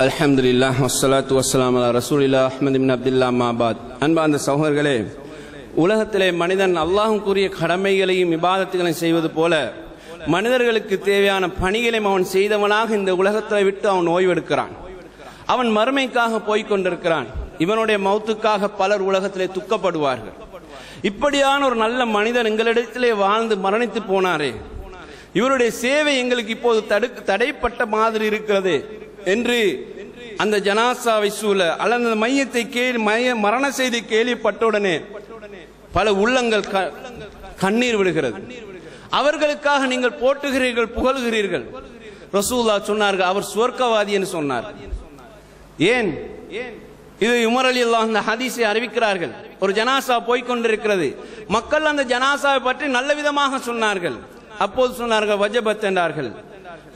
அல்ஹம்துலில்லாஹ் வஸ்ஸலாத்து வஸ்ஸலாமு அலா ரசூலில்லாஹ் அஹ்மது பின் அப்துல்லாஹ் மாபாத். அன்பார்ந்த சகோதரர்களே, உலகத்திலே மனிதன் அல்லாஹ்வுக்கு கூறிய கடமைகளையும் இபாதத்துகளையும் செய்வது போல மனிதர்களுக்கு தேவையான பணிகளையும் அவன் செய்தவனாக இந்த உலகத்தை விட்டு அவன் ஓய்வெடுக்கிறான். அவன் மறுமைக்காக போய்கொண்டிருக்கிறான். இவனுடைய மௌத்துக்காக பலர் உலகத்திலே துக்கப்படுவார்கள். இப்படியான ஒரு நல்ல மனிதன் எங்களிடத்திலே வாழ்ந்து மரணித்து போனாரே, இவருடைய சேவை எங்களுக்கு இப்போது தடைப்பட்ட மாதிரி இருக்கிறது என்று அந்த ஜனாசாவை சூழ அல்லது அந்த மையத்தை மரண செய்தி கேள்விப்பட்டவுடனே பல உள்ளங்கள் கண்ணீர் விடுகிறது. அவர்களுக்காக நீங்கள் போற்றுகிறீர்கள், புகழ்கிறீர்கள். ரசூலுல்லாஹ் சொன்னார்கள், அவர் சுவர்க்கவாதி என்று சொன்னார். ஏன்? இது உமர் ரலியல்லாஹு அன்ஹு ஹதீஸை அறிவிக்கிறார்கள். ஒரு ஜனாசா போய்கொண்டிருக்கிறது. மக்கள் அந்த ஜனாசாவை பற்றி நல்ல விதமாக சொன்னார்கள். அப்போது சொன்னார்கள் வஜபத் என்றார்கள்.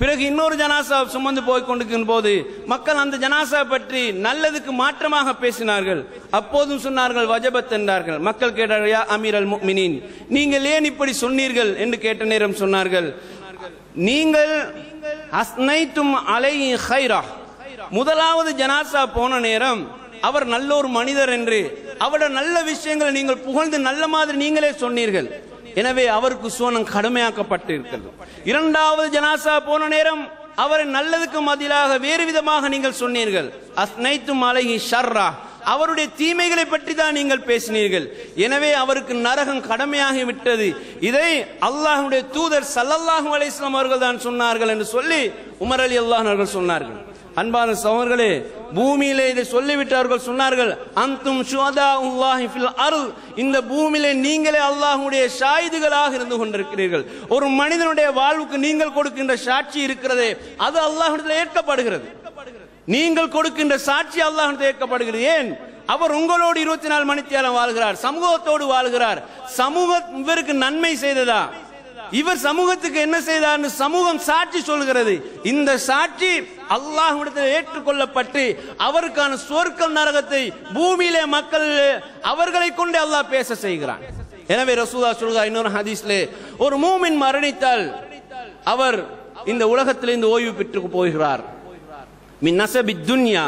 பிறகு இன்னொரு ஜனாசா சுமந்து போய்கொண்டிருக்கும் போது மக்கள் அந்த ஜனாசா பற்றி நல்லதுக்கு மாற்றமாக பேசினார்கள். அப்போதும் சொன்னார்கள் வஜபத் என்றார்கள். மக்கள் கேட்டார்கள், யா அமீரல் முஃமினீன், நீங்கள் ஏன் இப்படி சொன்னீர்கள் என்று கேட்ட நேரம் சொன்னார்கள், நீங்கள் அஸ்னைத்தும் அலைஹி கைரா, முதலாவது ஜனாசா போன நேரம் அவர் நல்ல ஒரு மனிதர் என்று அவருடைய நல்ல விஷயங்களை நீங்கள் புகழ்ந்து நல்ல மாதிரி நீங்களே சொன்னீர்கள். எனவே அவருக்கு சுவனம் கடுமையாக்கப்பட்டு இருக்கிறது. இரண்டாவது ஜனாசா போன நேரம் அவரை நல்லதுக்கு பதிலாக வேறு விதமாக நீங்கள் சொன்னீர்கள். அஸ்னைத்தும் அலைஹி ஷர்ரா, அவருடைய தீமைகளை பற்றி தான் நீங்கள் பேசினீர்கள். எனவே அவருக்கு நரகம் கடமையாகி விட்டது. இதை அல்லாஹ்வுடைய தூதர் ஸல்லல்லாஹு அலைஹி வஸல்லம் அவர்கள் தான் சொன்னார்கள் என்று சொல்லி உமர் ரலியல்லாஹு அன்ஹு அவர்கள் சொன்னார்கள். அன்பான சகோதரர்களே, பூமியிலே இதை சொல்லிவிட்டார்கள், சொன்னார்கள் அன்தும் ஷுஹதாஉல்லாஹி ஃபில் அர்த், இந்த பூமியிலே நீங்களே அல்லாஹ்வுடைய ஷாஹிதுகளாக இருந்து கொண்டிருக்கிறீர்கள். ஒரு மனிதனுடைய வாழ்வுக்கு நீங்கள் கொடுக்கின்ற சாட்சி இருக்கிறதே, அது அல்லாஹ்விடத்தில் ஏற்கப்படுகிறது. நீங்கள் கொடுக்கின்ற சாட்சி அல்லாஹ்விடத்தில் ஏற்கப்படுகிறது. ஏன்? அவர் உங்களோடு 24 மணித்தியாலம் வாழ்கிறார், சமூகத்தோடு வாழ்கிறார். சமூகம் இவருக்கு நன்மை செய்ததா, இவர் சமூகத்துக்கு என்ன செய்தார் சமூகம் சாட்சி சொல்கிறது. இந்த சாட்சி அல்லாஹ்விடத்தில் ஏற்றுக்கொள்ளப்பட்டு அவருக்கான சொர்க்கம் நரகத்தை பூமியிலே மக்கள் அவர்களை கொண்டு அல்லாஹ் பேச செய்கிறான். எனவே ரசூலுல்லாஹ் சொல்கிறார் இன்னொரு ஹதீஸ்லே, ஒரு மூமின் மரணித்தால் அவர் இந்த உலகத்திலிருந்து ஓய்வு பெற்று போகிறார். மின் நஸபித் துன்யா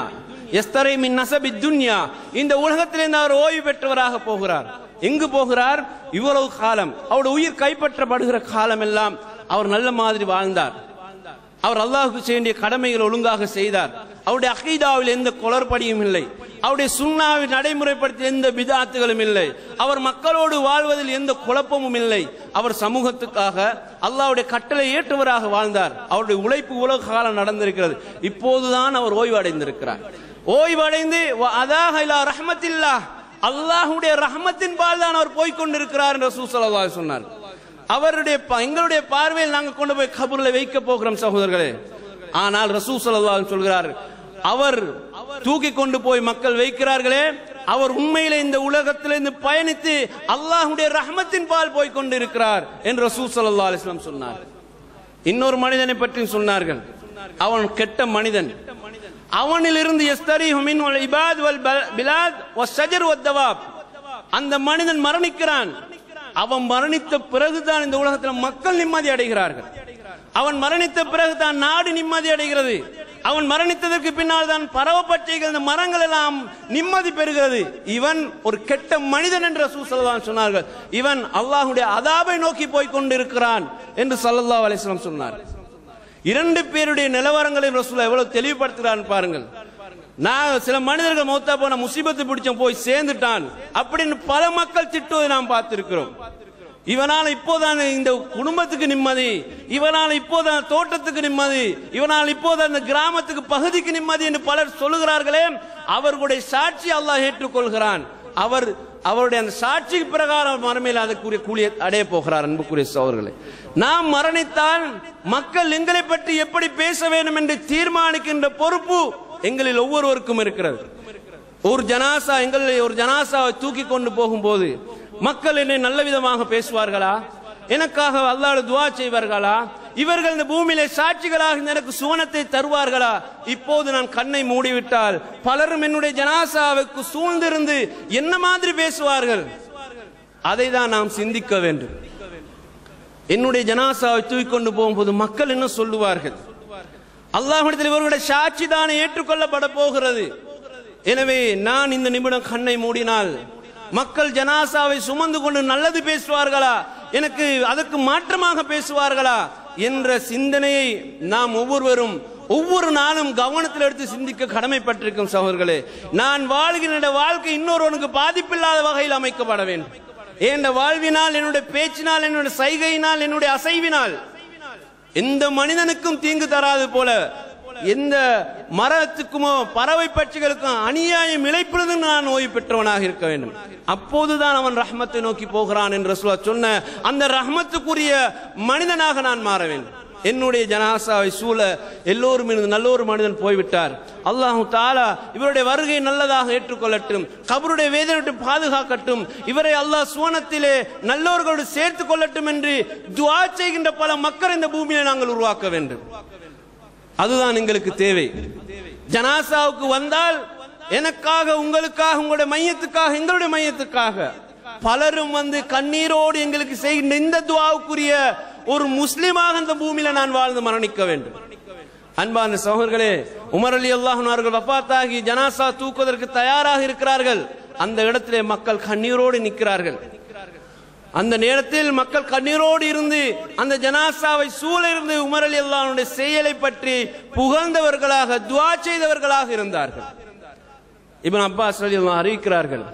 யஸ்தரி மின் நஸபித் துன்யா, இந்த உலகத்திலிருந்து அவர் ஓய்வு பெற்றவராக போகிறார். எங்கு போகிறார்? இவ்வளவு காலம் அவருடைய உயிர் கைப்பற்றப்படுகிற காலம் எல்லாம் அவர் நல்ல மாதிரி வாழ்ந்தார். அவர் அல்லாஹ்வுக்கு செய்ய வேண்டிய கடமைகள் ஒழுங்காக செய்தார். அவருடைய அகீதாவில் எந்த குளறுபடியும் இல்லை. அவருடைய சுன்னாவை நடைமுறைப்படுத்தி எந்த பிதாத்துகளும் இல்லை. அவர் மக்களோடு வாழ்வதில் எந்த குழப்பமும் இல்லை. அவர் சமூகத்துக்காக அல்லாஹ்வுடைய கட்டளை ஏற்றுவராக வாழ்ந்தார். அவருடைய உழைப்பு உலக காலம் நடந்திருக்கிறது. இப்போதுதான் அவர் ஓய்வடைந்திருக்கிறார். ஓய்வடைந்து அதாக இலா ரஹ்மத்தில்லாஹ், அல்லாஹ்வுடைய ரஹ்மத்தின் பால் தான் அவர் போய்கொண்டிருக்கிறார் என்று ரசூல் ஸல்லல்லாஹு அலைஹி சொன்னார். அவருடைய எங்களுடைய பார்வையில் நாங்கள் கொண்டு போய் கபூரில் வைக்க போகிறோம் சகோதரர்களே. ஆனால் ரசூல் ஸல்லல்லாஹு அலைஹி சொல்கிறார், அவர் தூக்கி கொண்டு போய் மக்கள் வைக்கிறார்களே, அவர் உண்மையிலே இந்த உலகத்திலிருந்து பயணித்து அல்லாஹ்வுடைய ரஹ்மத்தின் பால் போய் கொண்டிருக்கிறார் என்று ரசூல் ஸல்லல்லாஹு அலைஹி வஸல்லம் சொன்னார். இன்னொரு மனிதனை பற்றி சொன்னார்கள், அவன் கெட்ட மனிதன். அவனிலிருந்து யஸ்தரிஹு மின்ஹுல் இபாத் வல் பிலாத் வஸ்ஸஜர் வத்தவாப், அந்த மனிதன் மரணிக்கிறான். அவன் மரணித்த பிறகுதான் இந்த உலகத்தில் மக்கள் நிம்மதி அடைகிறார்கள். அவன் மரணித்த பிறகுதான் நாடு நிம்மதி அடைகிறது. அவன் மரணித்ததற்கு பின்னால் தான் பரவப்பட்டைகள் இந்த மரங்கள் எல்லாம் நிம்மதி பெறுகிறது. இவன் ஒரு கெட்ட மனிதன் என்று ரசூல் ஸல்லல்லாஹு அலைஹி சொன்னார்கள். இவன் அல்லாஹ்வுடைய அதாபை நோக்கி போய் கொண்டிருக்கிறான் என்று ஸல்லல்லாஹு அலைஹி வஸல்லம் சொன்னார். இரண்டு பேருடைய நிலவரங்களை ரசூல் எவ்வளவு தெளிவுபடுத்துகிறான் பாருங்கள். நான் சில மனிதர்கள் மௌத்தா போன முசீபத்து பிடிச்ச போய் சேர்ந்துட்டான் அப்படின்னு பல மக்கள் திட்டுவதை நாம் பார்த்திருக்கிறோம். இவனால் இப்போதான் இந்த குடும்பத்துக்கு நிம்மதி, இவனால் இப்போதான் தோட்டத்துக்கு நிம்மதி, இவனால் இப்போதான் இந்த கிராமத்துக்கு பகுதிக்கு நிம்மதி என்று பலர் சொல்லுகிறார்களே, அவர்களுடைய சாட்சி அல்லாஹ் ஏற்றுக்கொள்கிறான். அவருடைய அந்த சாட்சி பிரகாரம் மறுமையில் அதற்குரிய கூலியை அடைய போகிறார். அன்புக்குரிய சகோதரர்களே, நாம் மரணித்தால் மக்கள் எங்களை பற்றி எப்படி பேச வேண்டும் என்று தீர்மானிக்கின்ற பொறுப்பு எங்களில் ஒவ்வொருவருக்கும் இருக்கிறது. ஒரு ஜனாசாவை தூக்கி கொண்டு போகும்போது மக்கள் என்னை நல்ல விதமாக பேசுவார்களா, எனக்காக அல்லாஹ்வுடைய துஆ செய்வார்களா, இவர்கள் இந்த பூமியிலே சாட்சிகளாக எனக்கு சுவனத்தை தருவார்களா? இப்போது நான் கண்ணை மூடிவிட்டால் பலரும் என்னுடைய ஜனாசாவுக்கு சூழ்ந்திருந்து என்ன மாதிரி பேசுவார்கள்? அதை தான் நாம் சிந்திக்க வேண்டும். என்னுடைய ஜனாசாவை தூக்கி கொண்டு போகும்போது மக்கள் என்ன சொல்லுவார்கள்? அல்லாஹ்விடத்தில் இவர்களுடைய சாட்சி தானே ஏற்றுக்கொள்ளப்பட போகிறது. எனவே நான் இந்த நிமிடம் கண்ணை மூடினால் மக்கள் ஜனாசாவை சுமந்து கொண்டு நல்லது பேசுவார்களா, எனக்கு அதற்கு மாற்றமாக பேசுவார்களா என்ற சிந்தனையை நாம் ஒவ்வொருவரும் ஒவ்வொரு நாளும் கவனத்தில் எடுத்து சிந்திக்க கடமைப்பட்டிருக்கும் சகோதரர்களே. நான் வாழ்கின்ற வாழ்க்கை இன்னொருவனுக்கு பாதிப்பில்லாத வகையில் அமைக்கப்பட வேண்டும். என் வாழ்வினால், என்னுடைய பேச்சினால், என்னுடைய சைகையினால், என்னுடைய அசைவினால் எந்த மனிதனுக்கும் தீங்கு தராது போல எந்த மரத்துக்குமோ பறவை பட்சிகளுக்கும் அநியாயம் இழைப்பது நான் ஓய்வு பெற்றவனாக இருக்க வேண்டும். அப்போதுதான் அவன் ரஹ்மத்தை நோக்கி போகிறான் என்று ரசூலுல்லாஹ் சொன்ன அந்த ரஹ்மத்துக்குரிய மனிதனாக நான் மாற வேண்டும். என்னுடைய ஜனாசாவை சூழ எல்லோரும் நல்ல ஒரு மனிதன் போய்விட்டார். அல்லாஹ் தஆலா இவருடைய வருகை நல்லதாக ஏற்றுக்கொள்ளட்டும், கபருடைய வேதனை பாதுகாக்கட்டும், இவரை அல்லாஹ் சுவனத்திலே நல்லோர்களோடு சேர்த்துக் கொள்ளட்டும் என்று துஆ செய்கின்ற பல மக்கள் இந்த பூமியை நாங்கள் உருவாக்க வேண்டும். அதுதான் எங்களுக்கு தேவை. ஜனாசாவுக்கு வந்தால் எனக்காக, உங்களுக்காக, உங்களுடைய மையத்துக்காக, எங்களுடைய மையத்துக்காக பலரும் வந்து கண்ணீரோடு எங்களுக்கு செய்கின்ற இந்த துஆவுக்குரிய ஒரு முஸ்லிமாக இந்த பூமியில நான் வாழ்ந்து மரணிக்க வேண்டும். அன்பான சகோதரர்களே, உமர் ரலியல்லாஹு அன்ஹு அவர்கள் வஃபாத்தாகி ஜனாசா தூக்குவதற்கு தயாராக இருக்கிறார்கள். அந்த இடத்திலே மக்கள் கண்ணீரோடு நிற்கிறார்கள். அந்த நேரத்தில் மக்கள் கண்ணீரோடு இருந்து அந்த ஜனாசாவை சூழ இருந்து உமர் ரலியல்லாஹு அன்ஹுடைய செயலை பற்றி புகழ்ந்தவர்களாக, துஆ செய்தவர்களாக இருந்தார்கள். இப்னு அப்பாஸ் ரலியல்லாஹு அன்ஹு அறிவிக்கிறார்கள்,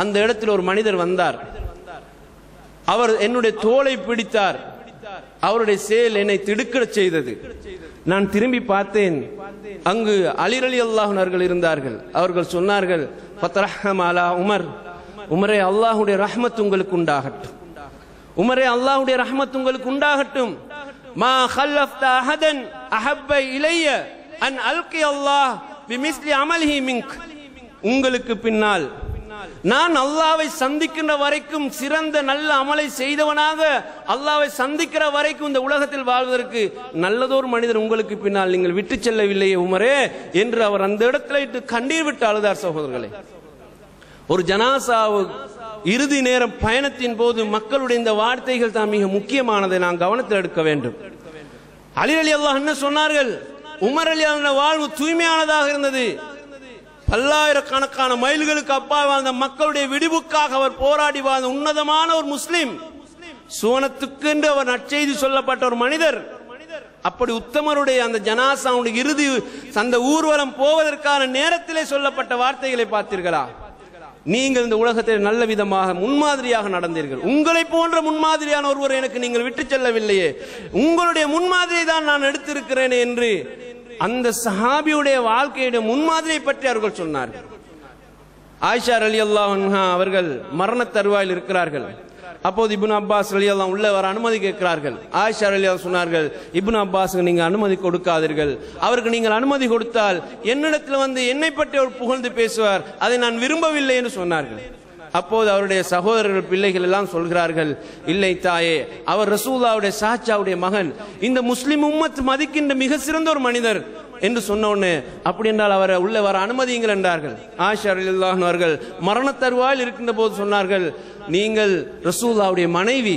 அந்த இடத்தில் ஒரு மனிதர் வந்தார். அவர் என்னுடைய தோளை பிடித்தார். அவருடைய செயல் என்னை திடுக்கிடச் செய்தது. நான் திரும்பி பார்த்தேன், அங்கு அலி ரலியல்லாஹு அன்ஹு அவர்கள் இருந்தார்கள். அவர்கள் சொன்னார்கள், ஃபத்ரஹம் அலா உமர், உமரே அல்லாஹ்வுடைய ரஹ்மத் உங்களுக்கு உண்டாகட்டும், உமரே அல்லாஹ்வுடைய ரஹ்மத் உங்களுக்கு உண்டாகட்டும். மா கல்லஃப்த அஹதன் அஹப்ப இலைய அன் அல்கி அல்லாஹ் பிமிஸ்லி அமலிஹி மின்க், உங்களுக்கு பின்னால் நான் அல்லாஹ்வை சந்திக்கின்ற வரைக்கும் சிறந்த நல்ல அமலை செய்தவனாக அல்லாஹ்வை சந்திக்கிற வரைக்கும் இந்த உலகத்தில் வாழ்வதற்கு நல்லதொரு மனிதர் உங்களுக்கு பின்னால் நீங்கள் விட்டு செல்லவில்லையே உமரே என்று அவர் அந்த இடத்துல இட்டு கண்ணீர் விட்டு அழுதார். சகோதரர்களே, ஒரு ஜனாசாவு இறுதி நேரம் பயணத்தின் போது மக்களுடைய இந்த வார்த்தைகள் தான் மிக முக்கியமானதை நான் கவனத்தில் எடுக்க வேண்டும். அலி ரலியல்லாஹு அன்ஹு சொன்னார்கள், உமர் ரலியல்லாஹு அன்ஹு வாழ்வு தூய்மையானதாக இருந்தது. பல்லாயிரக்கணக்கான மைல்களுக்கு அப்பால் வாழ்ந்த மக்களுடைய விடிவுக்காக அவர் போராடி வாழ்ந்த உன்னதமான ஒரு முஸ்லிம், சுவனத்துக்கு என்று அவர் நற்செய்தி சொல்லப்பட்ட ஒரு மனிதர். அப்படி உத்தமருடைய அந்த ஜனாசாவுடைய இறுதி அந்த ஊர்வலம் போவதற்கான நேரத்திலே சொல்லப்பட்ட வார்த்தைகளை பார்த்தீர்களா? நீங்கள் இந்த உலகத்தில் நல்ல விதமாக முன்மாதிரியாக நடந்தீர்கள், உங்களை போன்ற முன்மாதிரியான ஒருவர் எனக்கு நீங்கள் விட்டு செல்லவில்லையே, உங்களுடைய முன்மாதிரியை தான் நான் எடுத்திருக்கிறேன் என்று அந்த சஹாபியுடைய வாழ்க்கையுடைய முன்மாதிரியை பற்றி அவர்கள் சொன்னார்கள். ஆயிஷா ரலியல்லாஹு அன்ஹா அவர்கள் மரண தருவாயில் இருக்கிறார்கள். அப்போது இப்னு அப்பாஸ் ரலியல்லாஹு உள்ள வர அனுமதி கேட்கிறார்கள். ஆயிஷா ரலியல்லாஹு சொன்னார்கள், இப்னு அப்பாஸுக்கு நீங்க அனுமதி கொடுக்காதீர்கள், அவருக்கு நீங்கள் அனுமதி கொடுத்தால் என்னிடத்தில் வந்து என்னை பற்றி அவர் புகழ்ந்து பேசுவார், அதை நான் விரும்பவில்லை என்று சொன்னார்கள். அப்போது அவருடைய சகோதரர்கள் பிள்ளைகள் எல்லாம் சொல்கிறார்கள், இல்லை தாயே, அவர் ரசூலுல்லாஹ்வுடைய சாச்சாவுடைய மகன், இந்த முஸ்லிம் உம்மத் மதிக்கின்ற மிக சிறந்த ஒரு மனிதர் என்று சொன்ன உடனே அப்படி என்றால் அவரை உள்ள வர அனுமதியுங்கள் என்றார்கள். ஆயிஷா ரலியல்லாஹு அன்ஹா அவர்கள் மரண தருவாயில் இருக்கின்ற போது சொன்னார்கள், நீங்கள் ரசூலுல்லாஹ்வுடைய மனைவி,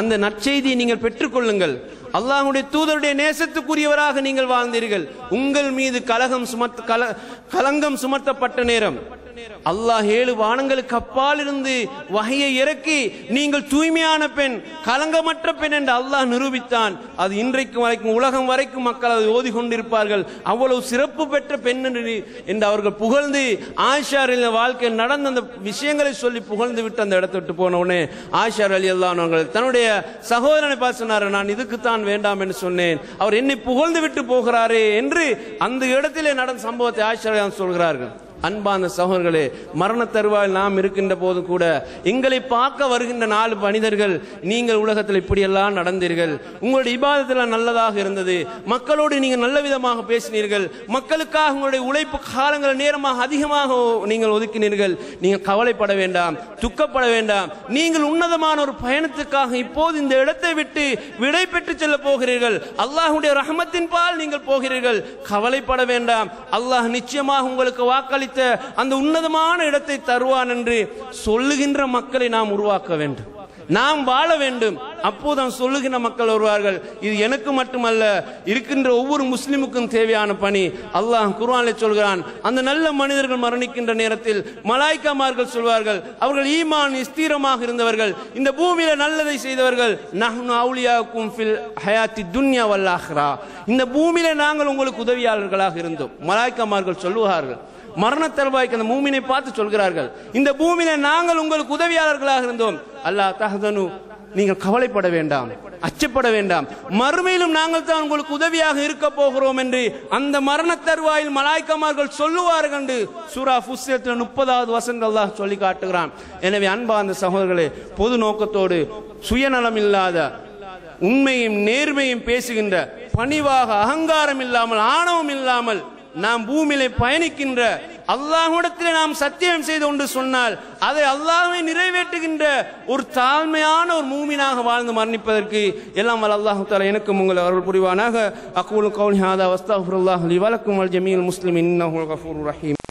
அந்த நற்செய்தியை நீங்கள் பெற்றுக்கொள்ளுங்கள், அல்லாஹ்வுடைய தூதருடைய நேசத்துக்குரியவராக நீங்கள் வாழ்ந்தீர்கள், உங்கள் மீது கலங்கம் சுமத்தப்பட்ட நேரம் அல்லாஹ் 7 வானங்களுக்கு அப்பால் இருந்து வஹையை இறக்கி நீங்கள் தூய்மையான பெண், கலங்கமற்ற பெண் என்று அல்லாஹ் நிரூபித்தான். அது இன்றைக்கு வரைக்கும் உலகம் வரைக்கும் மக்கள் அதை ஓதி கொண்டிருப்பார்கள். அவ்வளவு சிறப்பு பெற்ற பெண் என்று அவர்கள் புகழ்ந்து ஆயிஷா வாழ்க்கையில் நடந்த அந்த விஷயங்களை சொல்லி புகழ்ந்து விட்டு அந்த இடத்தை விட்டு போன உடனே ஆயிஷா ரலியல்லாஹு அன்ஹா அவர்கள் தன்னுடைய சகோதரனை பார்த்து சொன்னார், நான் இதுக்குத்தான் வேண்டாம் என்று சொன்னேன், அவர் என்னை புகழ்ந்து விட்டு போகிறாரே என்று அந்த இடத்திலே நடந்த சம்பவத்தை ஆயிஷா ரலியல்லாஹு சொல்கிறார்கள். அன்பான சகோதரர்களே, மரண தருவாயில் நாம் இருக்கின்ற போது கூட எங்களை பார்க்க வருகின்ற 4 மனிதர்கள், நீங்கள் உலகத்தில் இப்படியெல்லாம் நடந்தீர்கள், உங்களுடைய இபாதத்தில் நல்லதாக இருந்தது, மக்களோடு நீங்கள் நல்ல விதமாக பேசினீர்கள், மக்களுக்காக உங்களுடைய உழைப்பு காலங்கள் நேரமாக அதிகமாக நீங்கள் ஒதுக்கினீர்கள், நீங்கள் கவலைப்பட வேண்டாம், துக்கப்பட வேண்டாம், நீங்கள் உன்னதமான ஒரு பயணத்துக்காக இப்போது இந்த இடத்தை விட்டு விடை பெற்று செல்ல போகிறீர்கள், அல்லாஹ்வுடைய ரஹ்மத்தின் பால் நீங்கள் போகிறீர்கள், கவலைப்பட வேண்டாம், அல்லாஹ் நிச்சயமாக உங்களுக்கு வாக்களித்த அந்த உன்னதமான இடத்தை தருவான் என்று சொல்லுகின்ற மக்களை நாம் உருவாக்க வேண்டும், நாம் வாழ வேண்டும். அப்போது சொல்லுகின்ற மக்கள் வருவார்கள். இது எனக்கு மட்டுமல்ல, இருக்கின்ற ஒவ்வொரு முஸ்லிமுக்கும் தேவையான பணி. அல்லாஹ் குர்ஆனில் சொல்கிறான், அந்த நல்ல மனிதர்கள் மரணிக்கின்ற நேரத்தில் மலாய்க்காமார்கள் சொல்வார்கள், அவர்கள் ஈமான் ஸ்திரமாக இருந்தவர்கள், இந்த பூமியில நல்லதை செய்தவர்கள், நஹ்னு அவுலியாக்கும் ஃபில் ஹயாத்தி துன்யா வல் ஆஹிரா, இந்த பூமியில நாங்கள் உங்களுக்கு உதவியாளர்களாக இருந்தோம். மலாய்க்காமார்கள் சொல்லுவார்கள், மரண தருவாய்க்கு அந்த மூமினை பார்த்து சொல்கிறார்கள், இந்த பூமியில நாங்கள் உங்களுக்கு உதவியாளர்களாக இருந்தோம், அல்லாஹ் தஹ்சனு, நீங்கள் கவலைப்பட வேண்டாம், அச்சப்பட வேண்டாம், மறுமையிலும் நாங்கள் தான் உங்களுக்கு உதவியாக இருக்க போகிறோம் என்று அந்த மரண தருவாயில் மலாய்க்கமார்கள் சொல்லுவார்கள் என்று சூரா ஃபுஸ்ஸிலத்தில் 30வது வசனம் அல்லாஹ் சொல்லி காட்டுகிறான். எனவே அன்பார்ந்த சகோதரர்களே, பொது நோக்கத்தோடு சுயநலம் இல்லாத உண்மையும் நேர்மையும் பேசுகின்ற, பணிவாக அகங்காரம் இல்லாமல் ஆணவம் இல்லாமல் நாம் பூமியிலே பயணிக்கின்ற, அல்லாஹ்விடத்திலே நாம் சத்தியம் செய்து கொண்டு சொன்னால் அதை அல்லாஹ்வை நிறைவேற்றுகின்ற ஒரு தாழ்மையான ஒரு மூமினாக வாழ்ந்து மரணிப்பதற்கு எல்லாம் வல்ல அல்லாஹ் தஆலா எனக்கும் உங்கள் அருள் புரிவானாக. அகூலு கௌலி ஹாதா வஸ்தக்ஃபிருல்லாஹ் லி வலக்கும் வல் ஜமீல் முஸ்லிமீன் இன்னஹு கஃபூருர் ரஹீம்.